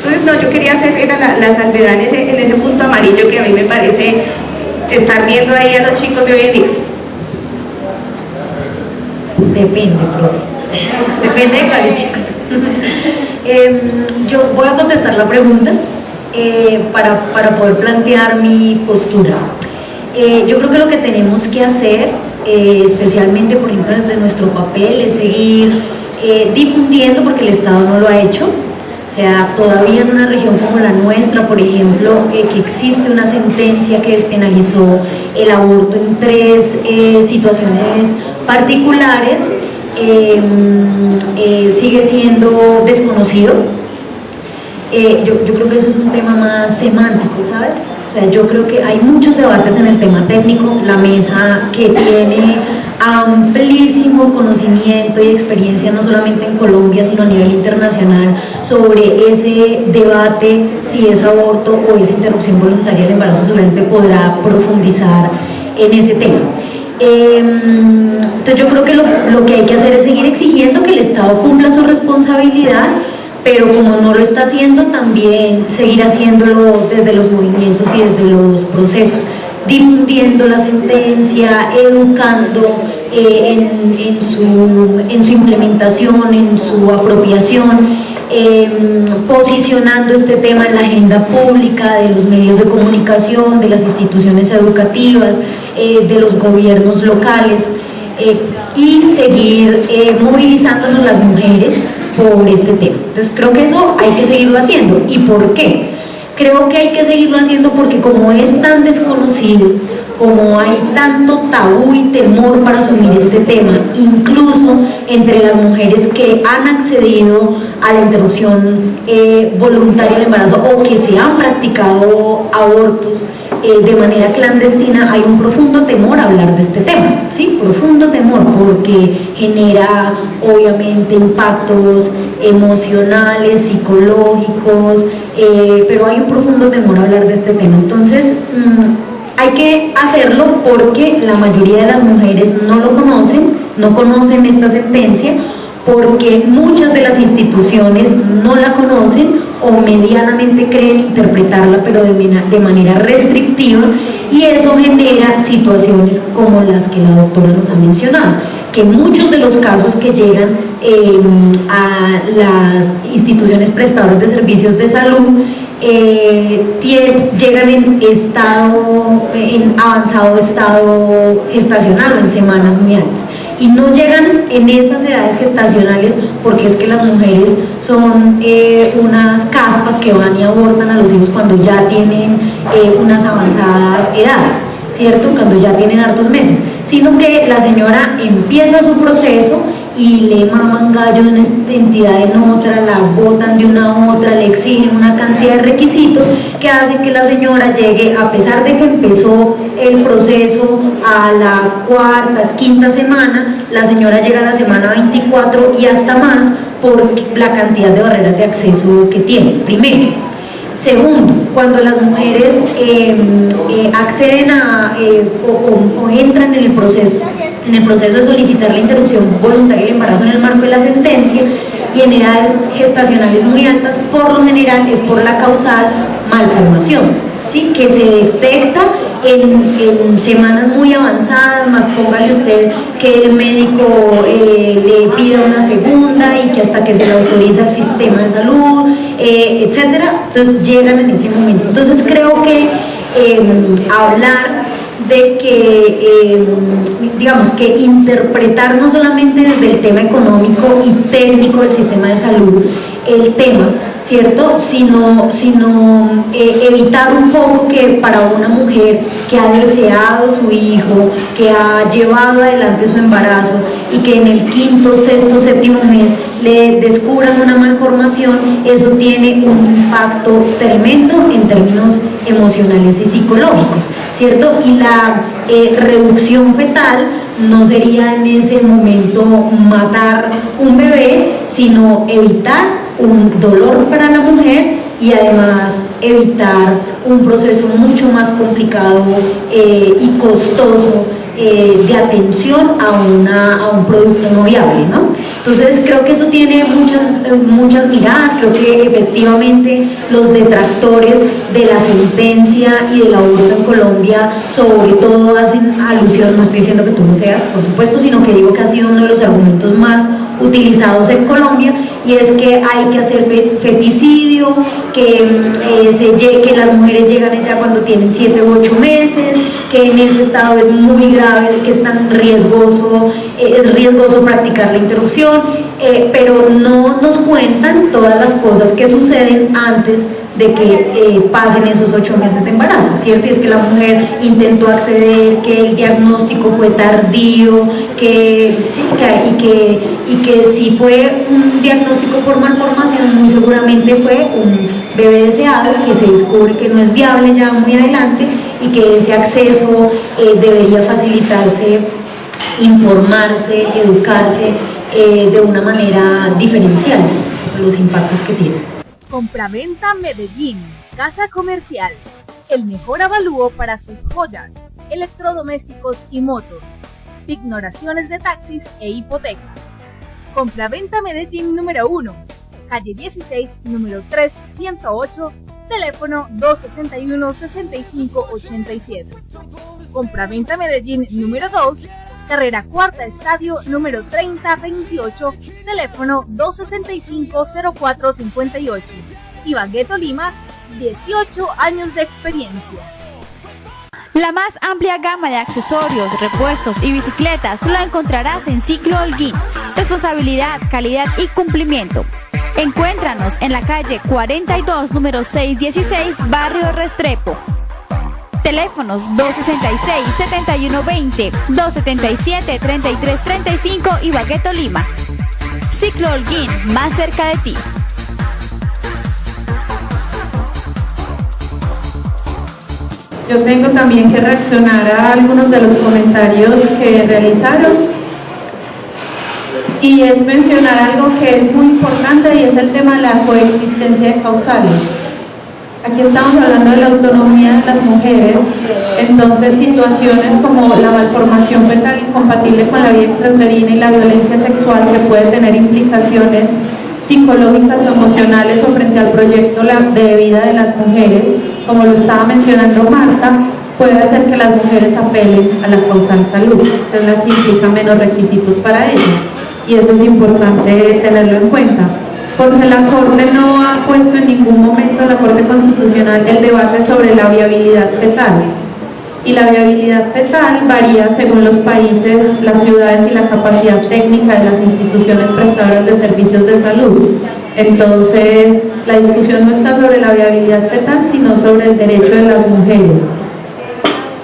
¿Sí? Entonces, no, yo quería hacer la salvedad en ese punto amarillo que a mí me parece estar viendo ahí a los chicos de hoy en día. Depende, profe. Depende de cuáles chicos. Yo voy a contestar la pregunta para poder plantear mi postura. Yo creo que lo que tenemos que hacer, especialmente por ejemplo desde nuestro papel, es seguir difundiendo, porque el Estado no lo ha hecho. O sea, todavía en una región como la nuestra, por ejemplo, que existe una sentencia que despenalizó el aborto en 3 situaciones particulares, sigue siendo desconocido. Yo creo que eso es un tema más semántico, ¿sabes? O sea, yo creo que hay muchos debates en el tema técnico. La mesa, que tiene amplísimo conocimiento y experiencia no solamente en Colombia sino a nivel internacional sobre ese debate, si es aborto o es interrupción voluntaria del embarazo, seguramente podrá profundizar en ese tema. Entonces yo creo que lo que hay que hacer es seguir exigiendo que el Estado cumpla su responsabilidad, pero como no lo está haciendo, también seguir haciéndolo desde los movimientos y desde los procesos, difundiendo la sentencia, educando en su implementación, en su apropiación, posicionando este tema en la agenda pública de los medios de comunicación, de las instituciones educativas, de los gobiernos locales, y seguir movilizándonos las mujeres por este tema. Entonces creo que eso hay que seguirlo haciendo. ¿Y por qué? Creo que hay que seguirlo haciendo porque como es tan desconocido, como hay tanto tabú y temor para asumir este tema, incluso entre las mujeres que han accedido a la interrupción voluntaria del embarazo o que se han practicado abortos de manera clandestina, hay un profundo temor a hablar de este tema, ¿sí? Profundo temor, porque genera obviamente impactos emocionales, psicológicos, pero hay un profundo temor a hablar de este tema. Entonces hay que hacerlo porque la mayoría de las mujeres no lo conocen, no conocen esta sentencia, porque muchas de las instituciones no la conocen o medianamente creen interpretarla, pero de manera restrictiva, y eso genera situaciones como las que la doctora nos ha mencionado, que muchos de los casos que llegan a las instituciones prestadoras de servicios de salud llegan en avanzado estado gestacional o en semanas muy altas, y no llegan en esas edades gestacionales porque es que las mujeres son unas caspas que van y abortan a los hijos cuando ya tienen unas avanzadas edades, ¿cierto? Cuando ya tienen hartos meses, sino que la señora empieza su proceso y le maman gallo de una entidad en otra, la botan de una a otra, le exigen una cantidad de requisitos que hacen que la señora llegue, a pesar de que empezó el proceso a la cuarta, quinta semana, la señora llega a la semana 24 y hasta más por la cantidad de barreras de acceso que tiene, primero. Segundo, cuando las mujeres acceden o entran en el proceso de solicitar la interrupción voluntaria del embarazo en el marco de la sentencia y en edades gestacionales muy altas, por lo general es por la causal malformación, ¿sí? Que se detecta en semanas muy avanzadas, más póngale usted que el médico le pida una segunda y que hasta que se le autoriza el sistema de salud, etcétera, entonces llegan en ese momento. Entonces creo que hablar de que, digamos que interpretar no solamente desde el tema económico y técnico del sistema de salud el tema, ¿cierto? Sino evitar un poco que para una mujer que ha deseado su hijo, que ha llevado adelante su embarazo y que en el quinto, sexto, séptimo mes le descubran una malformación, eso tiene un impacto tremendo en términos emocionales y psicológicos, ¿cierto? Y la reducción fetal no sería en ese momento matar un bebé, sino evitar un dolor para la mujer y además evitar un proceso mucho más complicado y costoso de atención a un producto no viable, ¿no? Entonces creo que eso tiene muchas miradas. Creo que efectivamente los detractores de la sentencia y del aborto en Colombia sobre todo hacen alusión, no estoy diciendo que tú no seas, por supuesto, sino que digo que ha sido uno de los argumentos más utilizados en Colombia, y es que hay que hacer feticidio, que las mujeres llegan ya cuando tienen 7 u 8 meses, que en ese estado es muy grave, que es tan riesgoso, practicar la interrupción, pero no nos cuentan todas las cosas que suceden antes de que pasen esos 8 meses de embarazo, ¿cierto? Y es que la mujer intentó acceder, que el diagnóstico fue tardío, y que si fue un diagnóstico por malformación, muy seguramente fue un bebé deseado, que se descubre que no es viable ya muy adelante, y que ese acceso debería facilitarse, informarse, educarse de una manera diferencial por los impactos que tiene. Compraventa Medellín, Casa Comercial, el mejor avalúo para sus joyas, electrodomésticos y motos, pignoraciones de taxis e hipotecas. Compraventa Medellín número 1, calle 16, número 3108, teléfono 261-6587. Compraventa Medellín número 2, carrera Cuarta Estadio, número 3028, teléfono 265-0458. Ibagué, Tolima, 18 años de experiencia. La más amplia gama de accesorios, repuestos y bicicletas la encontrarás en Ciclo Holguín. Responsabilidad, calidad y cumplimiento. Encuéntranos en la calle 42, número 616, Barrio Restrepo. Teléfonos 266-7120, 277-3335 Ibagué, Tolima. Ciclo Holguín, más cerca de ti. Yo tengo también que reaccionar a algunos de los comentarios que realizaron, y es mencionar algo que es muy importante, y es el tema de la coexistencia de causales. Aquí estamos hablando de la autonomía de las mujeres, entonces situaciones como la malformación fetal incompatible con la vida extrauterina y la violencia sexual, que puede tener implicaciones psicológicas o emocionales o frente al proyecto de vida de las mujeres, como lo estaba mencionando Marta, puede hacer que las mujeres apelen a la causal salud, que es la que implica menos requisitos para ello, y eso es importante tenerlo en cuenta, porque la Corte no ha puesto en ningún momento, la Corte Constitucional, el debate sobre la viabilidad fetal, y la viabilidad fetal varía según los países, las ciudades y la capacidad técnica de las instituciones prestadoras de servicios de salud. Entonces, la discusión no está sobre la viabilidad fetal, sino sobre el derecho de las mujeres.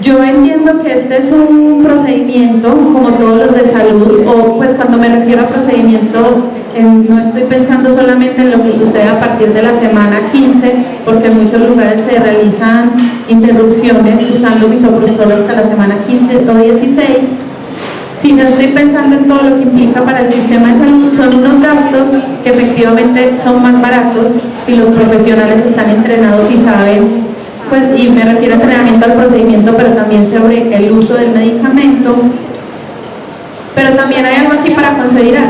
Yo entiendo que este es un procedimiento, como todos los de salud, o pues cuando me refiero a procedimiento, no estoy pensando solamente en lo que sucede a partir de la semana 15, porque en muchos lugares se realizan interrupciones usando misoprostol hasta la semana 15 o 16, sino estoy pensando en todo lo que implica para el sistema de salud. Son unos gastos que efectivamente son más baratos si los profesionales están entrenados y saben, pues, y me refiero a entrenamiento al procedimiento, pero también sobre el uso del medicamento. Pero también hay algo aquí para considerar,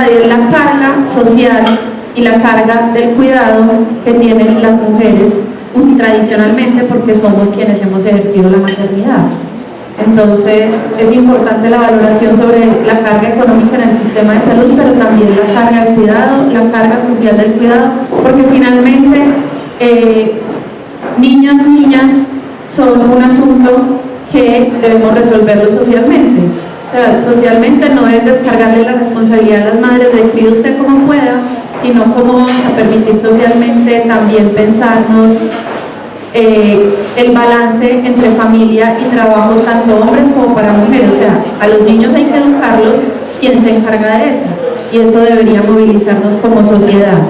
y es la carga social y la carga del cuidado que tienen las mujeres tradicionalmente, porque somos quienes hemos ejercido la maternidad. Entonces es importante la valoración sobre la carga económica en el sistema de salud, pero también la carga del cuidado, la carga social del cuidado, porque finalmente niñas son un asunto que debemos resolverlo socialmente. O sea, socialmente no es descargarle la responsabilidad a las madres de cuide usted como pueda, sino cómo vamos a permitir socialmente también pensarnos el balance entre familia y trabajo, tanto hombres como para mujeres. O sea, a los niños hay que educarlos, ¿quién se encarga de eso? Y eso debería movilizarnos como sociedad.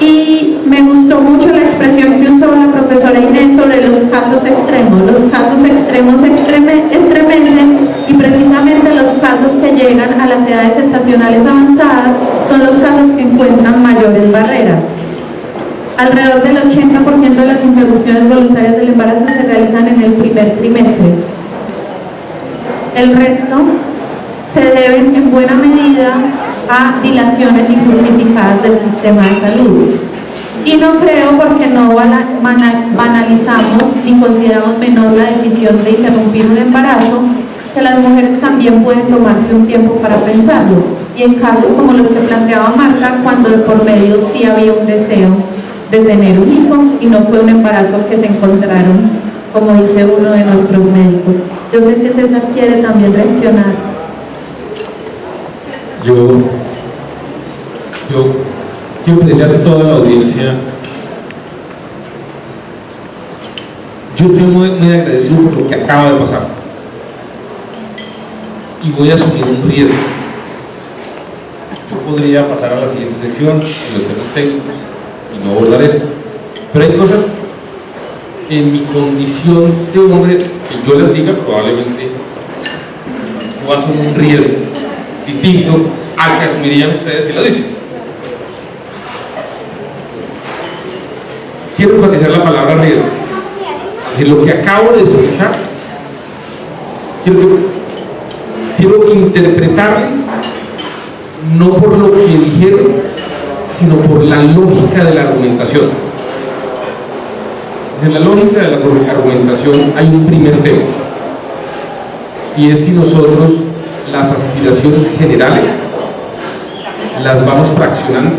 Y me gustó mucho la expresión que usó la profesora Inés sobre los casos extremos. Los casos extremos estremecen, y precisamente los casos que llegan a las edades estacionales avanzadas son los casos que encuentran mayores barreras. Alrededor del 80% de las interrupciones voluntarias del embarazo se realizan en el primer trimestre. El resto se deben en buena medida a dilaciones injustificadas del sistema de salud. Y no creo, porque no banalizamos ni consideramos menor la decisión de interrumpir un embarazo, que las mujeres también pueden tomarse un tiempo para pensarlo. Y en casos como los que planteaba Marta, cuando de por medio sí había un deseo de tener un hijo y no fue un embarazo que se encontraron, como dice uno de nuestros médicos. Yo sé que César quiere también reaccionar. Yo quiero pedirle a toda la audiencia, yo estoy muy agradecido por lo que acaba de pasar y voy a asumir un riesgo. Yo podría pasar a la siguiente sección en los temas técnicos y no abordar esto, pero hay cosas que en mi condición de hombre, que yo les diga, probablemente no asumo un riesgo distinto al que asumirían ustedes si lo dicen. Quiero enfatizar la palabra riesgo. Es decir, lo que acabo de escuchar, quiero interpretarles no por lo que dijeron, sino por la lógica de la argumentación. En la lógica de la argumentación hay un primer tema, y es si nosotros las aspiraciones generales las vamos fraccionando,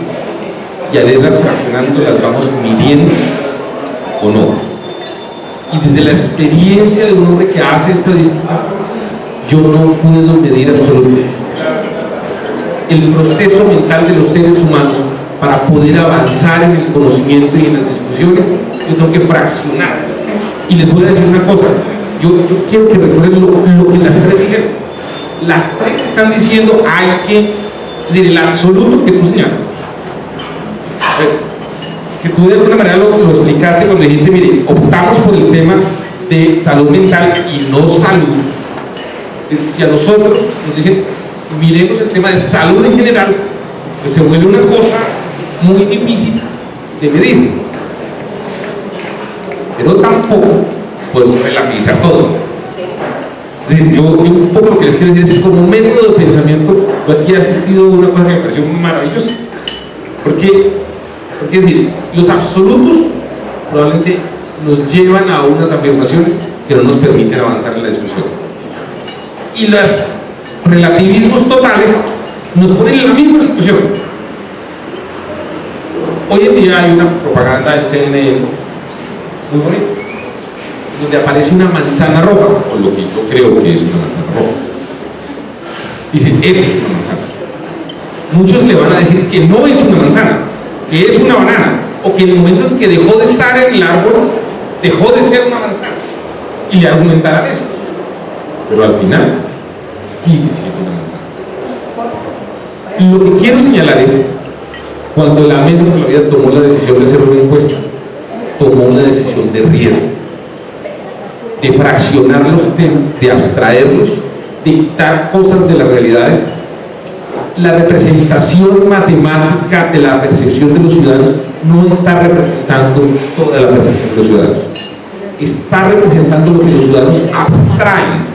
y al irlas fraccionando las vamos midiendo o no. Y desde la experiencia de un hombre que hace estadísticas, yo no puedo medir absolutamente el proceso mental de los seres humanos. Para poder avanzar en el conocimiento y en las discusiones, yo tengo que fraccionar. Y les voy a decir una cosa, yo quiero que recuerden lo que las tres dijeron. Las tres están diciendo hay que, del absoluto que tú señalas, que tú de alguna manera lo explicaste cuando dijiste, mire, optamos por el tema de salud mental y no salud. Si a nosotros nos dicen, miremos el tema de salud en general, pues se vuelve una cosa muy difícil de medir, pero tampoco podemos relativizar todo. Yo un poco lo que les quiero decir es que como método de pensamiento, yo aquí he asistido a una cosa que me pareció maravillosa, porque es decir, los absolutos probablemente nos llevan a unas afirmaciones que no nos permiten avanzar en la discusión, y los relativismos totales nos ponen en la misma situación. Hoy en día hay una propaganda del CNN muy bonita, donde aparece una manzana roja, o lo que yo creo que es una manzana roja. Dicen, esto es una manzana. Muchos le van a decir que no es una manzana, que es una banana, o que en el momento en que dejó de estar en el árbol, dejó de ser una manzana, y le argumentarán eso. Pero al final, sigue siendo una manzana. Lo que quiero señalar es, cuando la Mesa por la Vida tomó la decisión de hacer una encuesta, tomó una decisión de riesgo, de fraccionar los temas, de abstraerlos, de quitar cosas de las realidades. La representación matemática de la percepción de los ciudadanos no está representando toda la percepción de los ciudadanos, está representando lo que los ciudadanos abstraen.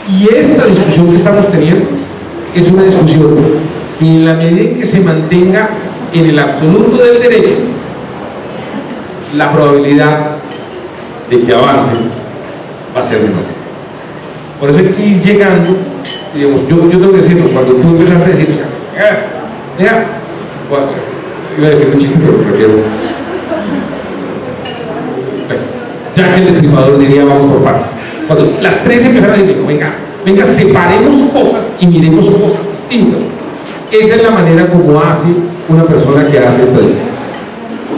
Y esta discusión que estamos teniendo es una discusión que, en la medida en que se mantenga en el absoluto del derecho, la probabilidad de que avance va a ser menor. Por eso hay que ir llegando, digamos, yo tengo que decirlo, cuando tú empezaste a decir, bueno, iba a decir un chiste, pero prefiero, ya que el destripador diría vamos por partes. Cuando las tres empezaron a decir, venga, separemos cosas y miremos cosas distintas. Esa es la manera como hace una persona que hace estadística.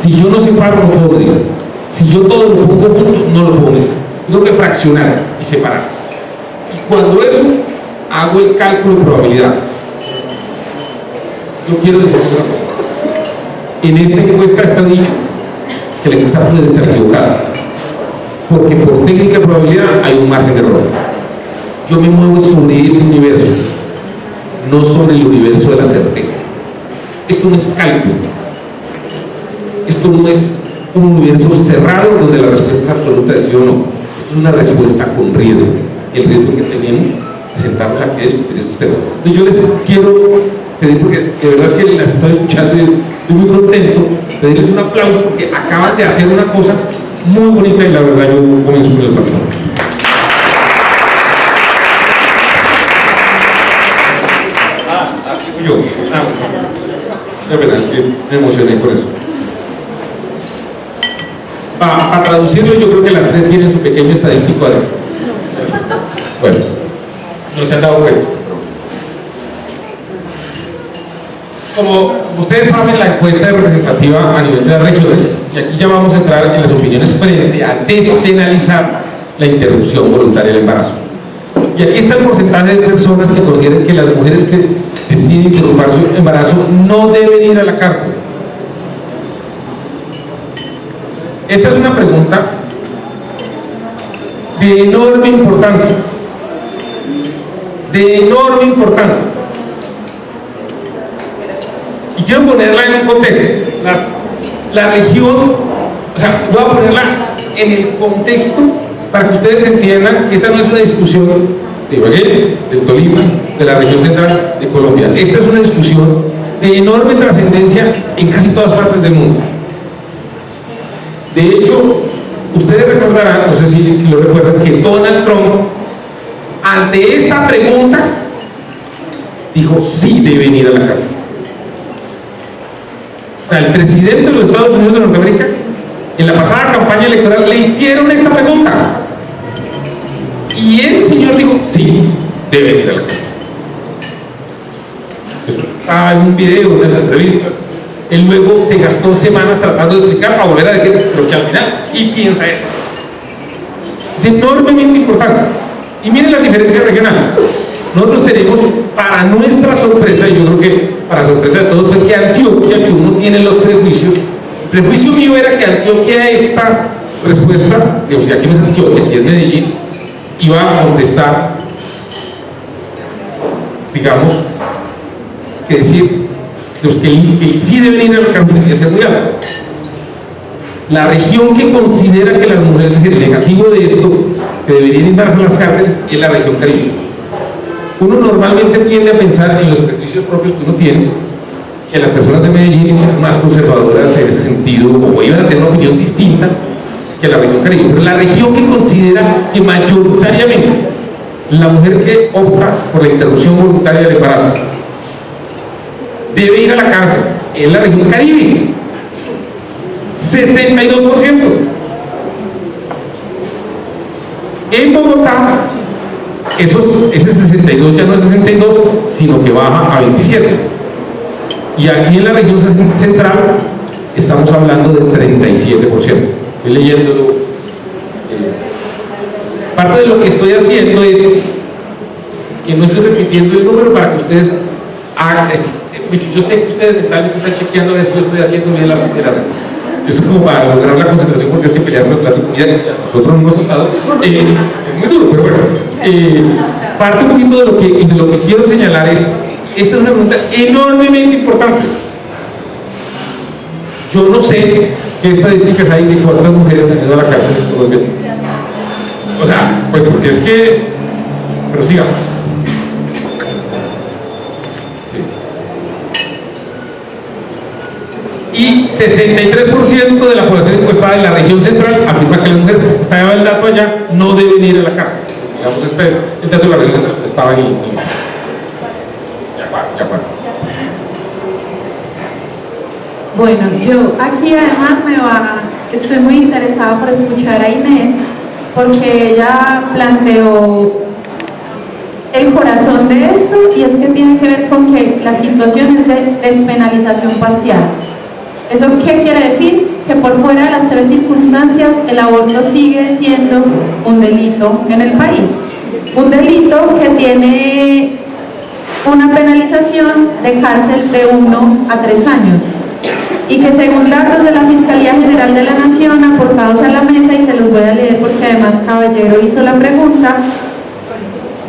Si yo no separo, no puedo medir. Si yo todo lo pongo junto, no lo puedo medir. Tengo que fraccionar y separar. Y cuando eso, hago el cálculo de probabilidad. Yo quiero decir una cosa. En esta encuesta está dicho que la encuesta puede estar equivocada, porque por técnica de probabilidad hay un margen de error. Yo me muevo sobre ese universo, no sobre el universo de la certeza. Esto no es cálculo. Esto no es un universo cerrado donde la respuesta es absoluta de sí o no. Esto es una respuesta con riesgo. El riesgo que tenemos es sentarnos aquí a discutir estos temas. Entonces yo les quiero pedir, porque de verdad es que las estoy escuchando y estoy muy contento, pedirles un aplauso porque acaban de hacer una cosa muy bonita y la verdad yo comienzo con el aplauso. Así yo. De verdad es que me emocioné por eso. Para traducirlo, yo creo que las tres tienen su pequeño estadístico adentro. Bueno, no se han dado cuenta. Como ustedes saben, la encuesta es representativa a nivel de las regiones, y aquí ya vamos a entrar en las opiniones frente a despenalizar la interrupción voluntaria del embarazo. Y aquí está el porcentaje de personas que consideran que las mujeres que deciden interrumpir su embarazo no deben ir a la cárcel. Esta es una pregunta de enorme importancia. De enorme importancia. Y quiero ponerla en un contexto. La región, o sea, voy a ponerla en el contexto para que ustedes entiendan que esta no es una discusión de Ibagué, de Tolima, de la región central de Colombia. Esta es una discusión de enorme trascendencia en casi todas partes del mundo. De hecho, ustedes recordarán, no sé si lo recuerdan, que Donald Trump, ante esta pregunta, dijo sí deben ir a la cárcel. O sea, el presidente de los Estados Unidos de Norteamérica, en la pasada campaña electoral, le hicieron esta pregunta. Y ese señor dijo, sí, deben ir a la cárcel. Eso está en un video, en unas entrevistas. Él luego se gastó semanas tratando de explicar para volver a decir, pero que al final sí piensa eso. Es enormemente importante. Y miren las diferencias regionales. Nosotros tenemos, para nuestra sorpresa, y yo creo que para sorpresa de todos, fue que Antioquia, que uno tiene los prejuicios, el prejuicio mío era que Antioquia, esta respuesta, o sea, aquí no es Antioquia, aquí es Medellín, iba a contestar, digamos, que decir, que sí deben ir a la cárcel debería ser muy alto. La región que considera que las mujeres, es decir, el negativo de esto, que deberían ir a las cárceles, es la región Caribe. Uno normalmente tiende a pensar en los prejuicios propios que uno tiene, que las personas de Medellín eran más conservadoras en ese sentido, o iban a tener una opinión distinta que la región Caribe. Pero la región que considera que mayoritariamente la mujer que opta por la interrupción voluntaria del embarazo debe ir a la cárcel es la región Caribe. 62%. En Bogotá, ese 62 ya no es 62, sino que baja a 27. Y aquí en la región central estamos hablando del 37%. Estoy leyéndolo. Parte de lo que estoy haciendo es que no estoy repitiendo el número para que ustedes hagan esto. Yo sé que ustedes mentalmente están chequeando a ver si yo estoy haciendo bien la respuesta. Es como para lograr la concentración, porque es que pelear con la comida nosotros no hemos soltado. Es muy duro, pero bueno. Parte un poquito de lo que quiero señalar es, esta es una pregunta enormemente importante. Yo no sé qué estadísticas hay de cuántas mujeres han ido a la cárcel en Colombia. O sea, pues porque es que, pero sigamos. Y 63% de la población encuestada en la región central afirma que las mujeres, estaba el dato allá, no deben ir a la cárcel. Digamos, este es el dato de la región central, estaba en el... Ya para. Bueno, yo aquí además estoy muy interesada por escuchar a Inés, porque ella planteó el corazón de esto, y es que tiene que ver con que la situación es de despenalización parcial. ¿Eso qué quiere decir? Que por fuera de las tres circunstancias el aborto sigue siendo un delito en el país. Un delito que tiene una penalización de cárcel de 1 a 3 años. Y que según datos de la Fiscalía General de la Nación aportados a la mesa, y se los voy a leer porque además Caballero hizo la pregunta,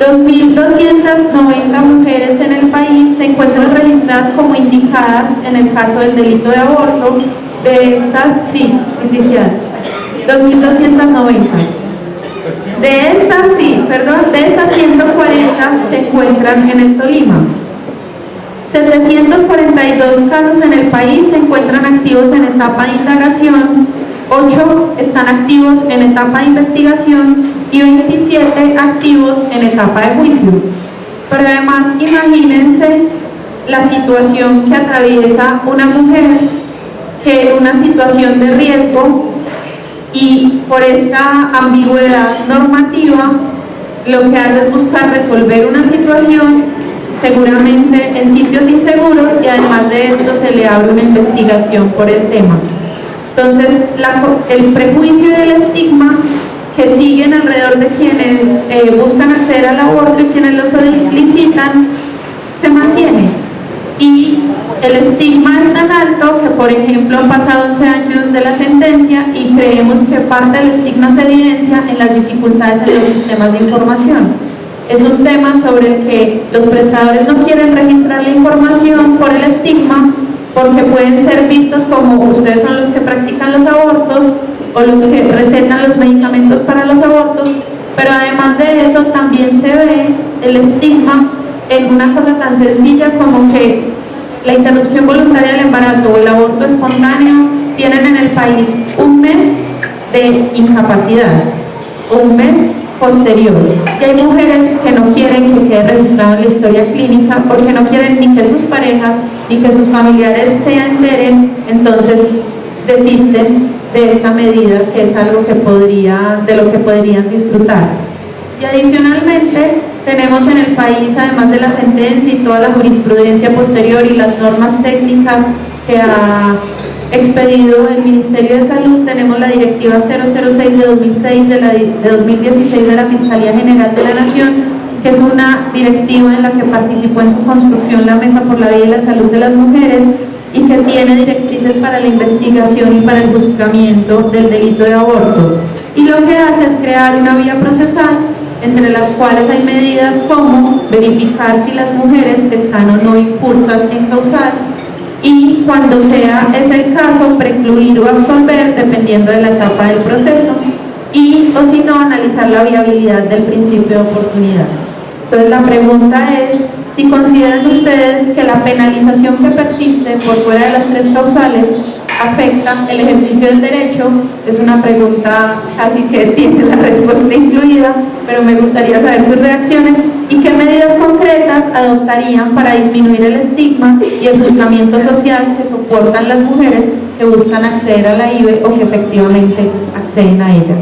2.290 mujeres en el país se encuentran registradas como indicadas en el caso del delito de aborto. De estas, sí, indicadas, 2.290. De estas 140 se encuentran en el Tolima. 742 casos en el país se encuentran activos en etapa de indagación, 8 están activos en etapa de investigación y 27 activos en etapa de juicio. Pero además, imagínense la situación que atraviesa una mujer que en una situación de riesgo, y por esta ambigüedad normativa lo que hace es buscar resolver una situación seguramente en sitios inseguros, y además de esto se le abre una investigación por el tema. Entonces el prejuicio y el estigma que siguen alrededor de quienes buscan acceder al aborto y quienes lo solicitan se mantiene, y el estigma es tan alto que, por ejemplo, han pasado 11 años de la sentencia y creemos que parte del estigma se evidencia en las dificultades en los sistemas de información. Es un tema sobre el que los prestadores no quieren registrar la información por el estigma, porque pueden ser vistos como ustedes son los que practican los abortos o los que recetan los medicamentos para los abortos, pero además de eso también se ve el estigma en una cosa tan sencilla como que la interrupción voluntaria del embarazo o el aborto espontáneo tienen en el país un mes de incapacidad o un mes posterior, y hay mujeres que no quieren que quede registrado en la historia clínica porque no quieren ni que sus parejas ni que sus familiares se enteren, entonces desisten de esta medida, que es algo que de lo que podrían disfrutar. Y adicionalmente tenemos en el país, además de la sentencia y toda la jurisprudencia posterior y las normas técnicas que ha expedido el Ministerio de Salud, tenemos la Directiva 006 de 2006 de 2016 de la Fiscalía General de la Nación, que es una directiva en la que participó en su construcción la Mesa por la Vida y la Salud de las Mujeres, y que tiene directrices para la investigación y para el juzgamiento del delito de aborto. Y lo que hace es crear una vía procesal, entre las cuales hay medidas como verificar si las mujeres están o no incursas en causal, y cuando sea ese el caso, precluir o absolver dependiendo de la etapa del proceso, y o si no, analizar la viabilidad del principio de oportunidad. Entonces la pregunta es si consideran ustedes que la penalización que persiste por fuera de las tres causales afecta el ejercicio del derecho. Es una pregunta casi que tiene la respuesta incluida, pero me gustaría saber sus reacciones y qué medidas concretas adoptarían para disminuir el estigma y el juzgamiento social que soportan las mujeres que buscan acceder a la IVE o que efectivamente acceden a ella.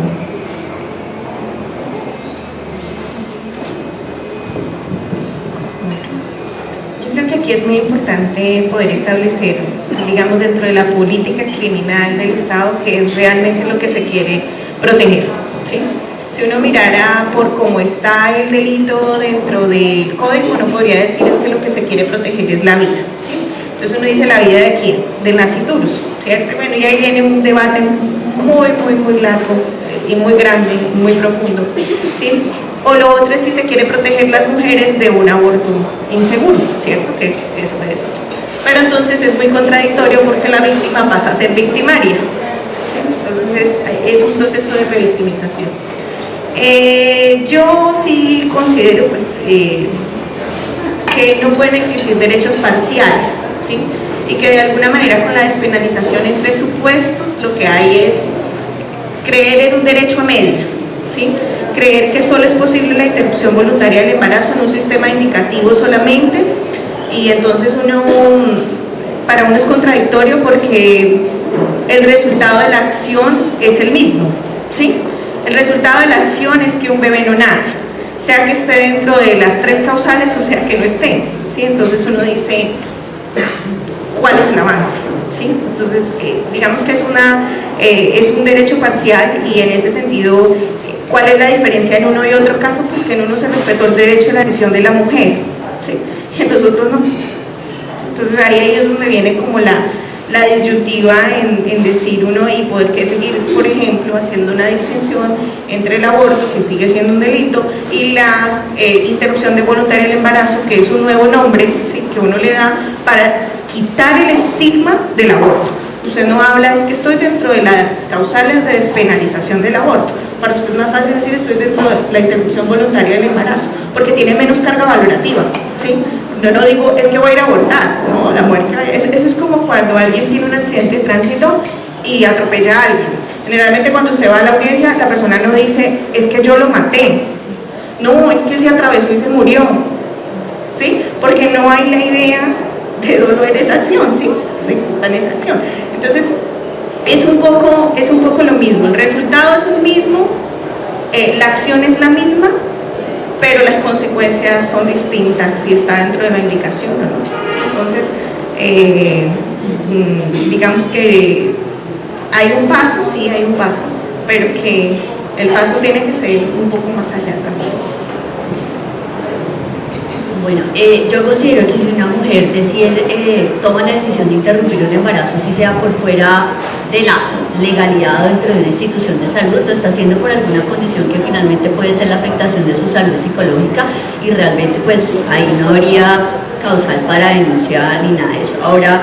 Aquí es muy importante poder establecer, digamos, dentro de la política criminal del Estado, qué es realmente lo que se quiere proteger, ¿sí? Si uno mirara por cómo está el delito dentro del código, uno podría decir es que lo que se quiere proteger es la vida, ¿sí? Entonces uno dice, ¿la vida de quién? Del nasciturus, ¿cierto? Bueno, y ahí viene un debate muy largo y muy grande, muy profundo, ¿sí? O lo otro es si se quiere proteger las mujeres de un aborto inseguro, ¿cierto? Que es eso. Pero entonces es muy contradictorio porque la víctima pasa a ser victimaria, ¿sí? Entonces es un proceso de revictimización. Yo sí considero pues, que no pueden existir derechos parciales, ¿sí? Y que de alguna manera con la despenalización entre supuestos lo que hay es creer en un derecho a medias, ¿sí? Creer que solo es posible la interrupción voluntaria del embarazo en un sistema indicativo solamente, y entonces para uno es contradictorio porque el resultado de la acción es el mismo, ¿sí? El resultado de la acción es que un bebé no nace, sea que esté dentro de las 3 causales o sea que no esté, ¿sí? Entonces uno dice, ¿cuál es el avance? ¿Sí? Entonces, digamos que es un derecho parcial y en ese sentido, ¿cuál es la diferencia en uno y otro caso? Pues que en uno se respetó el derecho a la decisión de la mujer, ¿sí? Y en los otros no. Entonces ahí es donde viene como la disyuntiva en decir uno y poder que seguir, por ejemplo, haciendo una distinción entre el aborto, que sigue siendo un delito, y la interrupción de voluntaria del embarazo, que es un nuevo nombre, ¿sí?, que uno le da para quitar el estigma del aborto. Usted no habla, es que estoy dentro de las causales de despenalización del aborto. Para usted es más fácil decir estoy dentro de la interrupción voluntaria del embarazo, porque tiene menos carga valorativa, ¿sí? No digo, es que voy a ir a abortar, no, la muerte, eso es como cuando alguien tiene un accidente de tránsito y atropella a alguien. Generalmente cuando usted va a la audiencia, la persona no dice, es que yo lo maté, no, es que él se atravesó y se murió, ¿sí? Porque no hay la idea de dolor en esa acción, ¿sí? De culpa en esa acción. Entonces, es un poco lo mismo, el resultado es el mismo, la acción es la misma, pero las consecuencias son distintas si está dentro de la indicación o no. Entonces, digamos que hay un paso, sí hay un paso, pero que el paso tiene que ser un poco más allá también. Bueno, yo considero que si una mujer toma la decisión de interrumpir un embarazo, si sea por fuera de la legalidad o dentro de una institución de salud, lo está haciendo por alguna condición que finalmente puede ser la afectación de su salud psicológica y realmente pues ahí no habría causal para denunciar ni nada de eso. Ahora,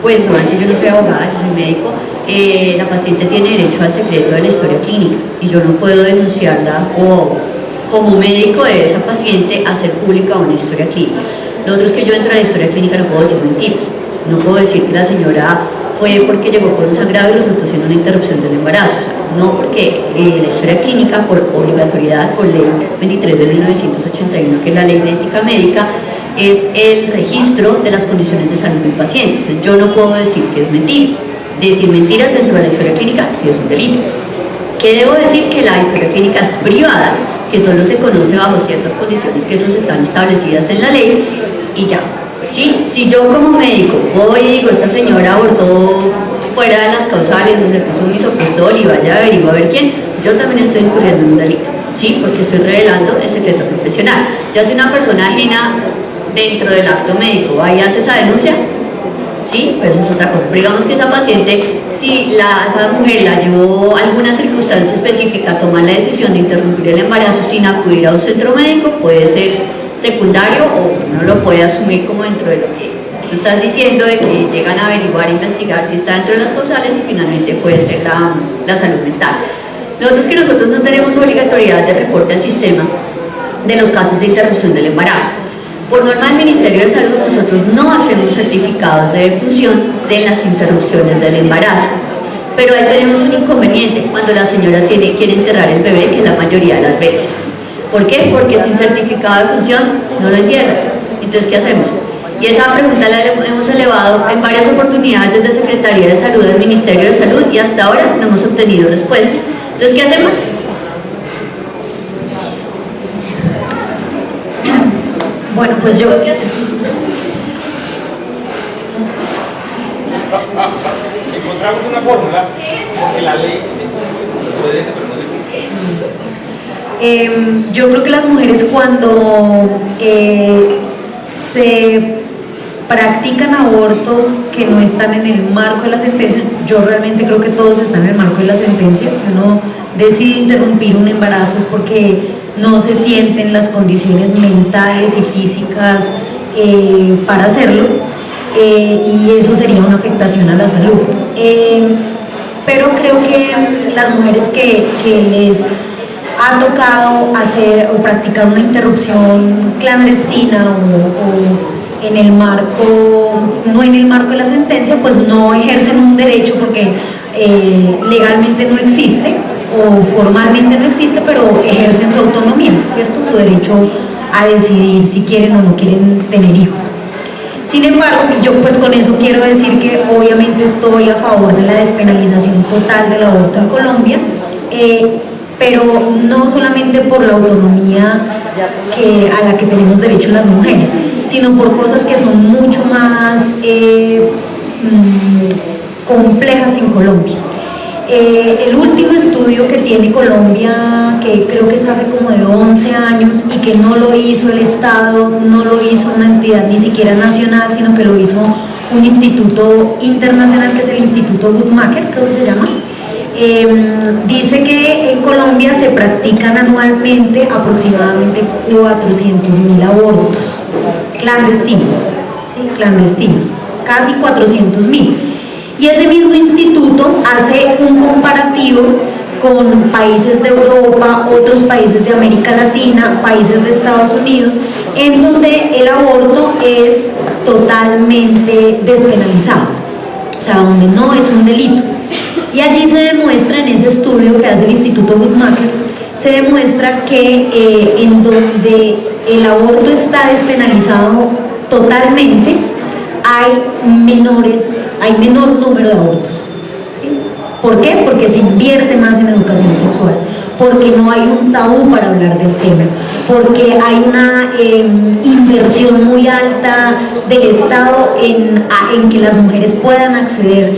pues yo no soy abogada, yo soy médico, la paciente tiene derecho al secreto de la historia clínica y yo no puedo denunciarla o como médico de esa paciente hacer pública una historia clínica. Lo otro es que yo dentro de la historia clínica no puedo decir mentiras, no puedo decir que la señora fue porque llegó por un sangrado y resultó siendo una interrupción del embarazo, o sea, no, porque la historia clínica por obligatoriedad, por ley 23 de 1981, que es la ley de ética médica, es el registro de las condiciones de salud del paciente. Entonces, yo no puedo decir que es mentira. Decir mentiras dentro de la historia clínica sí es un delito. ¿Qué debo decir? Que la historia clínica es privada, que solo se conoce bajo ciertas condiciones que esas están establecidas en la ley y ya. ¿Sí? Si yo como médico voy y digo, esta señora abortó fuera de las causales o se puso un misoprostol y vaya a averiguar a ver quién, yo también estoy incurriendo en un delito, ¿sí? Porque estoy revelando el secreto profesional. Ya si una persona ajena dentro del acto médico va y hace esa denuncia, sí, pues eso es otra cosa. Pero digamos que esa paciente, si esa mujer la llevó a alguna circunstancia específica a tomar la decisión de interrumpir el embarazo sin acudir a un centro médico, puede ser secundario o uno lo puede asumir como dentro de lo que tú estás diciendo, de que llegan a averiguar, a investigar si está dentro de las causales y finalmente puede ser la salud mental. Lo otro es que nosotros no tenemos obligatoriedad de reporte al sistema de los casos de interrupción del embarazo. Por norma del Ministerio de Salud nosotros no hacemos certificados de defunción de las interrupciones del embarazo, pero ahí tenemos un inconveniente cuando la señora quiere enterrar el bebé, que es la mayoría de las veces. ¿Por qué? Porque sin certificado de defunción no lo entierran. Entonces, ¿qué hacemos? Y esa pregunta la hemos elevado en varias oportunidades desde Secretaría de Salud del Ministerio de Salud y hasta ahora no hemos obtenido respuesta. Entonces, ¿qué hacemos? Bueno, pues yo... Encontramos una fórmula, porque la ley puede ser, pero no se cumple. Yo creo que las mujeres cuando se practican abortos que no están en el marco de la sentencia, yo realmente creo que todos están en el marco de la sentencia, o sea, uno decide interrumpir un embarazo es porque no se sienten las condiciones mentales y físicas para hacerlo, y eso sería una afectación a la salud. Pero creo que las mujeres que les ha tocado hacer o practicar una interrupción clandestina o en el marco, no en el marco de la sentencia, pues no ejercen un derecho porque legalmente no existe o formalmente no existe, pero ejercen su autonomía, ¿cierto? Su derecho a decidir si quieren o no quieren tener hijos. Sin embargo, yo pues con eso quiero decir que obviamente estoy a favor de la despenalización total del aborto en Colombia, pero no solamente por la autonomía a la que tenemos derecho las mujeres, sino por cosas que son mucho más complejas en Colombia. El último estudio que tiene Colombia, que creo que es hace como de 11 años y que no lo hizo el Estado, no lo hizo una entidad ni siquiera nacional, sino que lo hizo un instituto internacional que es el Instituto Guttmacher, creo que se llama, dice que en Colombia se practican anualmente aproximadamente 400.000 abortos clandestinos, ¿sí? Clandestinos, casi 400.000. Y ese mismo instituto hace un comparativo con países de Europa, otros países de América Latina, países de Estados Unidos, en donde el aborto es totalmente despenalizado, o sea, donde no es un delito. Y allí se demuestra, en ese estudio que hace el Instituto Guttmacher, se demuestra que en donde el aborto está despenalizado totalmente, hay menor número de abortos. ¿Sí? ¿Por qué? Porque se invierte más en educación sexual, porque no hay un tabú para hablar del tema, porque hay una inversión muy alta del Estado en que las mujeres puedan acceder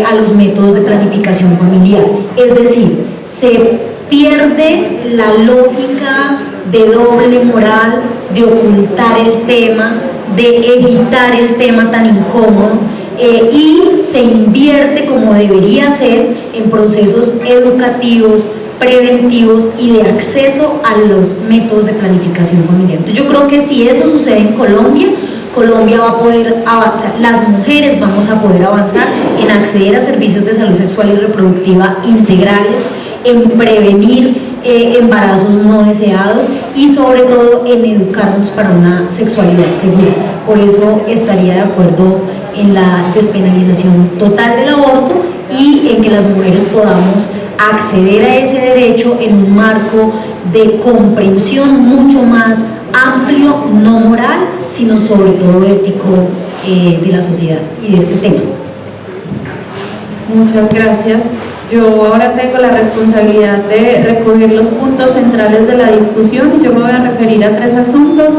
a los métodos de planificación familiar. Es decir, se pierde la lógica de doble moral, de ocultar el tema, de evitar el tema tan incómodo, y se invierte, como debería ser, en procesos educativos, preventivos y de acceso a los métodos de planificación familiar. Entonces yo creo que si eso sucede en Colombia, Colombia va a poder avanzar, las mujeres vamos a poder avanzar en acceder a servicios de salud sexual y reproductiva integrales, en prevenir embarazos no deseados y sobre todo en educarnos para una sexualidad segura. Por eso estaría de acuerdo en la despenalización total del aborto y en que las mujeres podamos acceder a ese derecho en un marco de comprensión mucho más amplio, no moral, sino sobre todo ético de la sociedad y de este tema. Muchas gracias. Yo ahora tengo la responsabilidad de recoger los puntos centrales de la discusión y yo me voy a referir a 3 asuntos.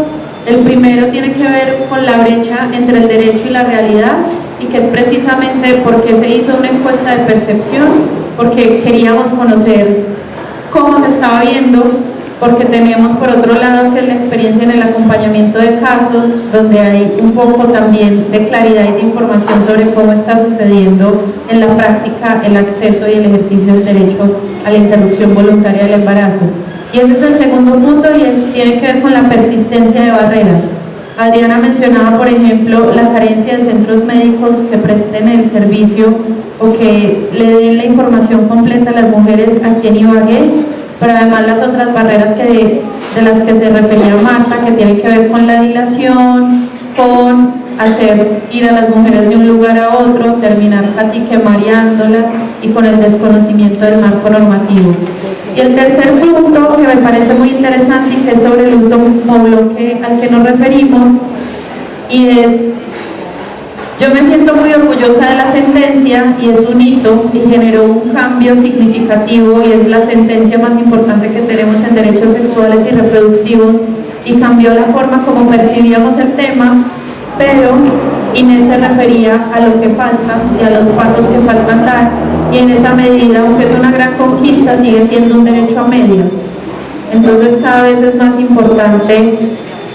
El primero tiene que ver con la brecha entre el derecho y la realidad, y que es precisamente porque se hizo una encuesta de percepción, porque queríamos conocer cómo se estaba viendo, porque tenemos por otro lado que es la experiencia en el acompañamiento de casos, donde hay un poco también de claridad y de información sobre cómo está sucediendo en la práctica el acceso y el ejercicio del derecho a la interrupción voluntaria del embarazo. Y ese es el segundo punto, y tiene que ver con la persistencia de barreras. Adriana mencionaba, por ejemplo, la carencia de centros médicos que presten el servicio o que le den la información completa a las mujeres aquí en Ibagué, pero además las otras barreras de las que se refería Marta, que tienen que ver con la dilación, con hacer ir a las mujeres de un lugar a otro, terminar casi que mareándolas, y con el desconocimiento del marco normativo. Y el tercer punto, que me parece muy interesante y que es sobre el último bloque al que nos referimos, y es: yo me siento muy orgullosa de la sentencia, y es un hito y generó un cambio significativo, y es la sentencia más importante que tenemos en derechos sexuales y reproductivos, y cambió la forma como percibíamos el tema. Pero Inés se refería a lo que falta y a los pasos que faltan dar, y en esa medida, aunque es una gran conquista, sigue siendo un derecho a medias. Entonces cada vez es más importante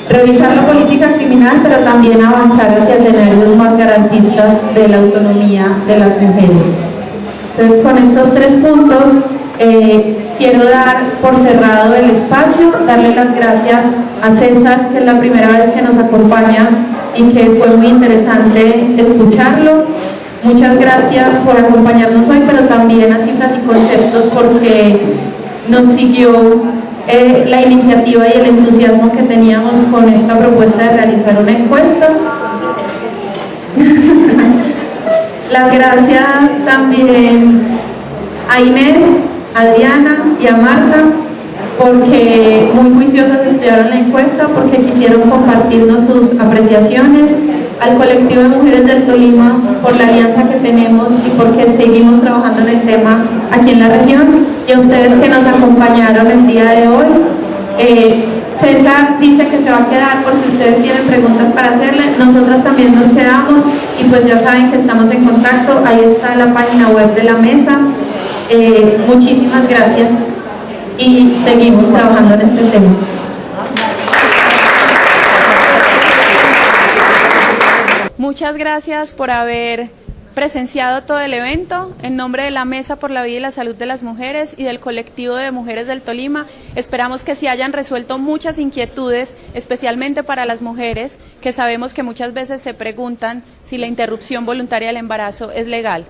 revisar la política criminal, pero también avanzar hacia escenarios más garantistas de la autonomía de las mujeres. Entonces, con estos 3 puntos quiero dar por cerrado el espacio, darle las gracias a César, que es la primera vez que nos acompaña y que fue muy interesante escucharlo. Muchas gracias por acompañarnos hoy, pero también a Cifras y Conceptos, porque nos siguió la iniciativa y el entusiasmo que teníamos con esta propuesta de realizar una encuesta. Las gracias también a Inés, a Adriana y a Marta, porque muy juiciosas estudiaron la encuesta, porque quisieron compartirnos sus apreciaciones, al colectivo de mujeres del Tolima por la alianza que tenemos y porque seguimos trabajando en el tema aquí en la región, y a ustedes que nos acompañaron el día de hoy. César dice que se va a quedar por si ustedes tienen preguntas para hacerle. Nosotras también nos quedamos y pues ya saben que estamos en contacto. Ahí está la página web de la mesa. Muchísimas gracias y seguimos trabajando en este tema. Muchas gracias por haber presenciado todo el evento. En nombre de la Mesa por la Vida y la Salud de las Mujeres y del colectivo de mujeres del Tolima, esperamos que se hayan resuelto muchas inquietudes, especialmente para las mujeres, que sabemos que muchas veces se preguntan si la interrupción voluntaria del embarazo es legal.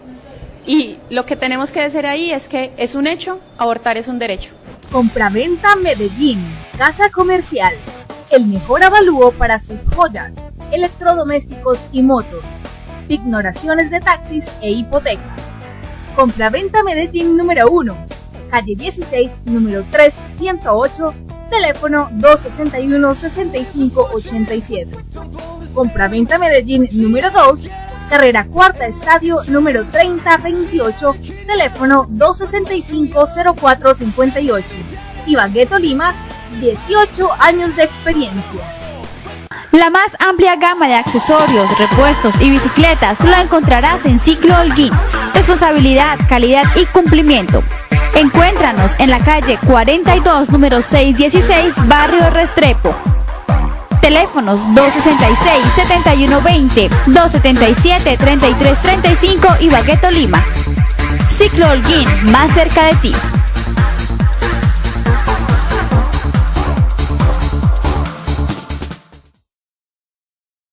Y lo que tenemos que decir ahí es que es un hecho, abortar es un derecho. Compraventa Medellín, casa comercial, el mejor avalúo para sus joyas, electrodomésticos y motos, pignoraciones de taxis e hipotecas. Compraventa Medellín número 1, calle 16, número 3108, teléfono 261-6587. Compraventa Medellín número 2, carrera Cuarta Estadio, número 3028, teléfono 265-0458. Ibagué, Tolima, 18 años de experiencia. La más amplia gama de accesorios, repuestos y bicicletas la encontrarás en Ciclo Holguín. Responsabilidad, calidad y cumplimiento. Encuéntranos en la calle 42, número 616, barrio Restrepo. Teléfonos 266-7120, 277-3335, Ibagué, Tolima. Ciclo Holguín, más cerca de ti.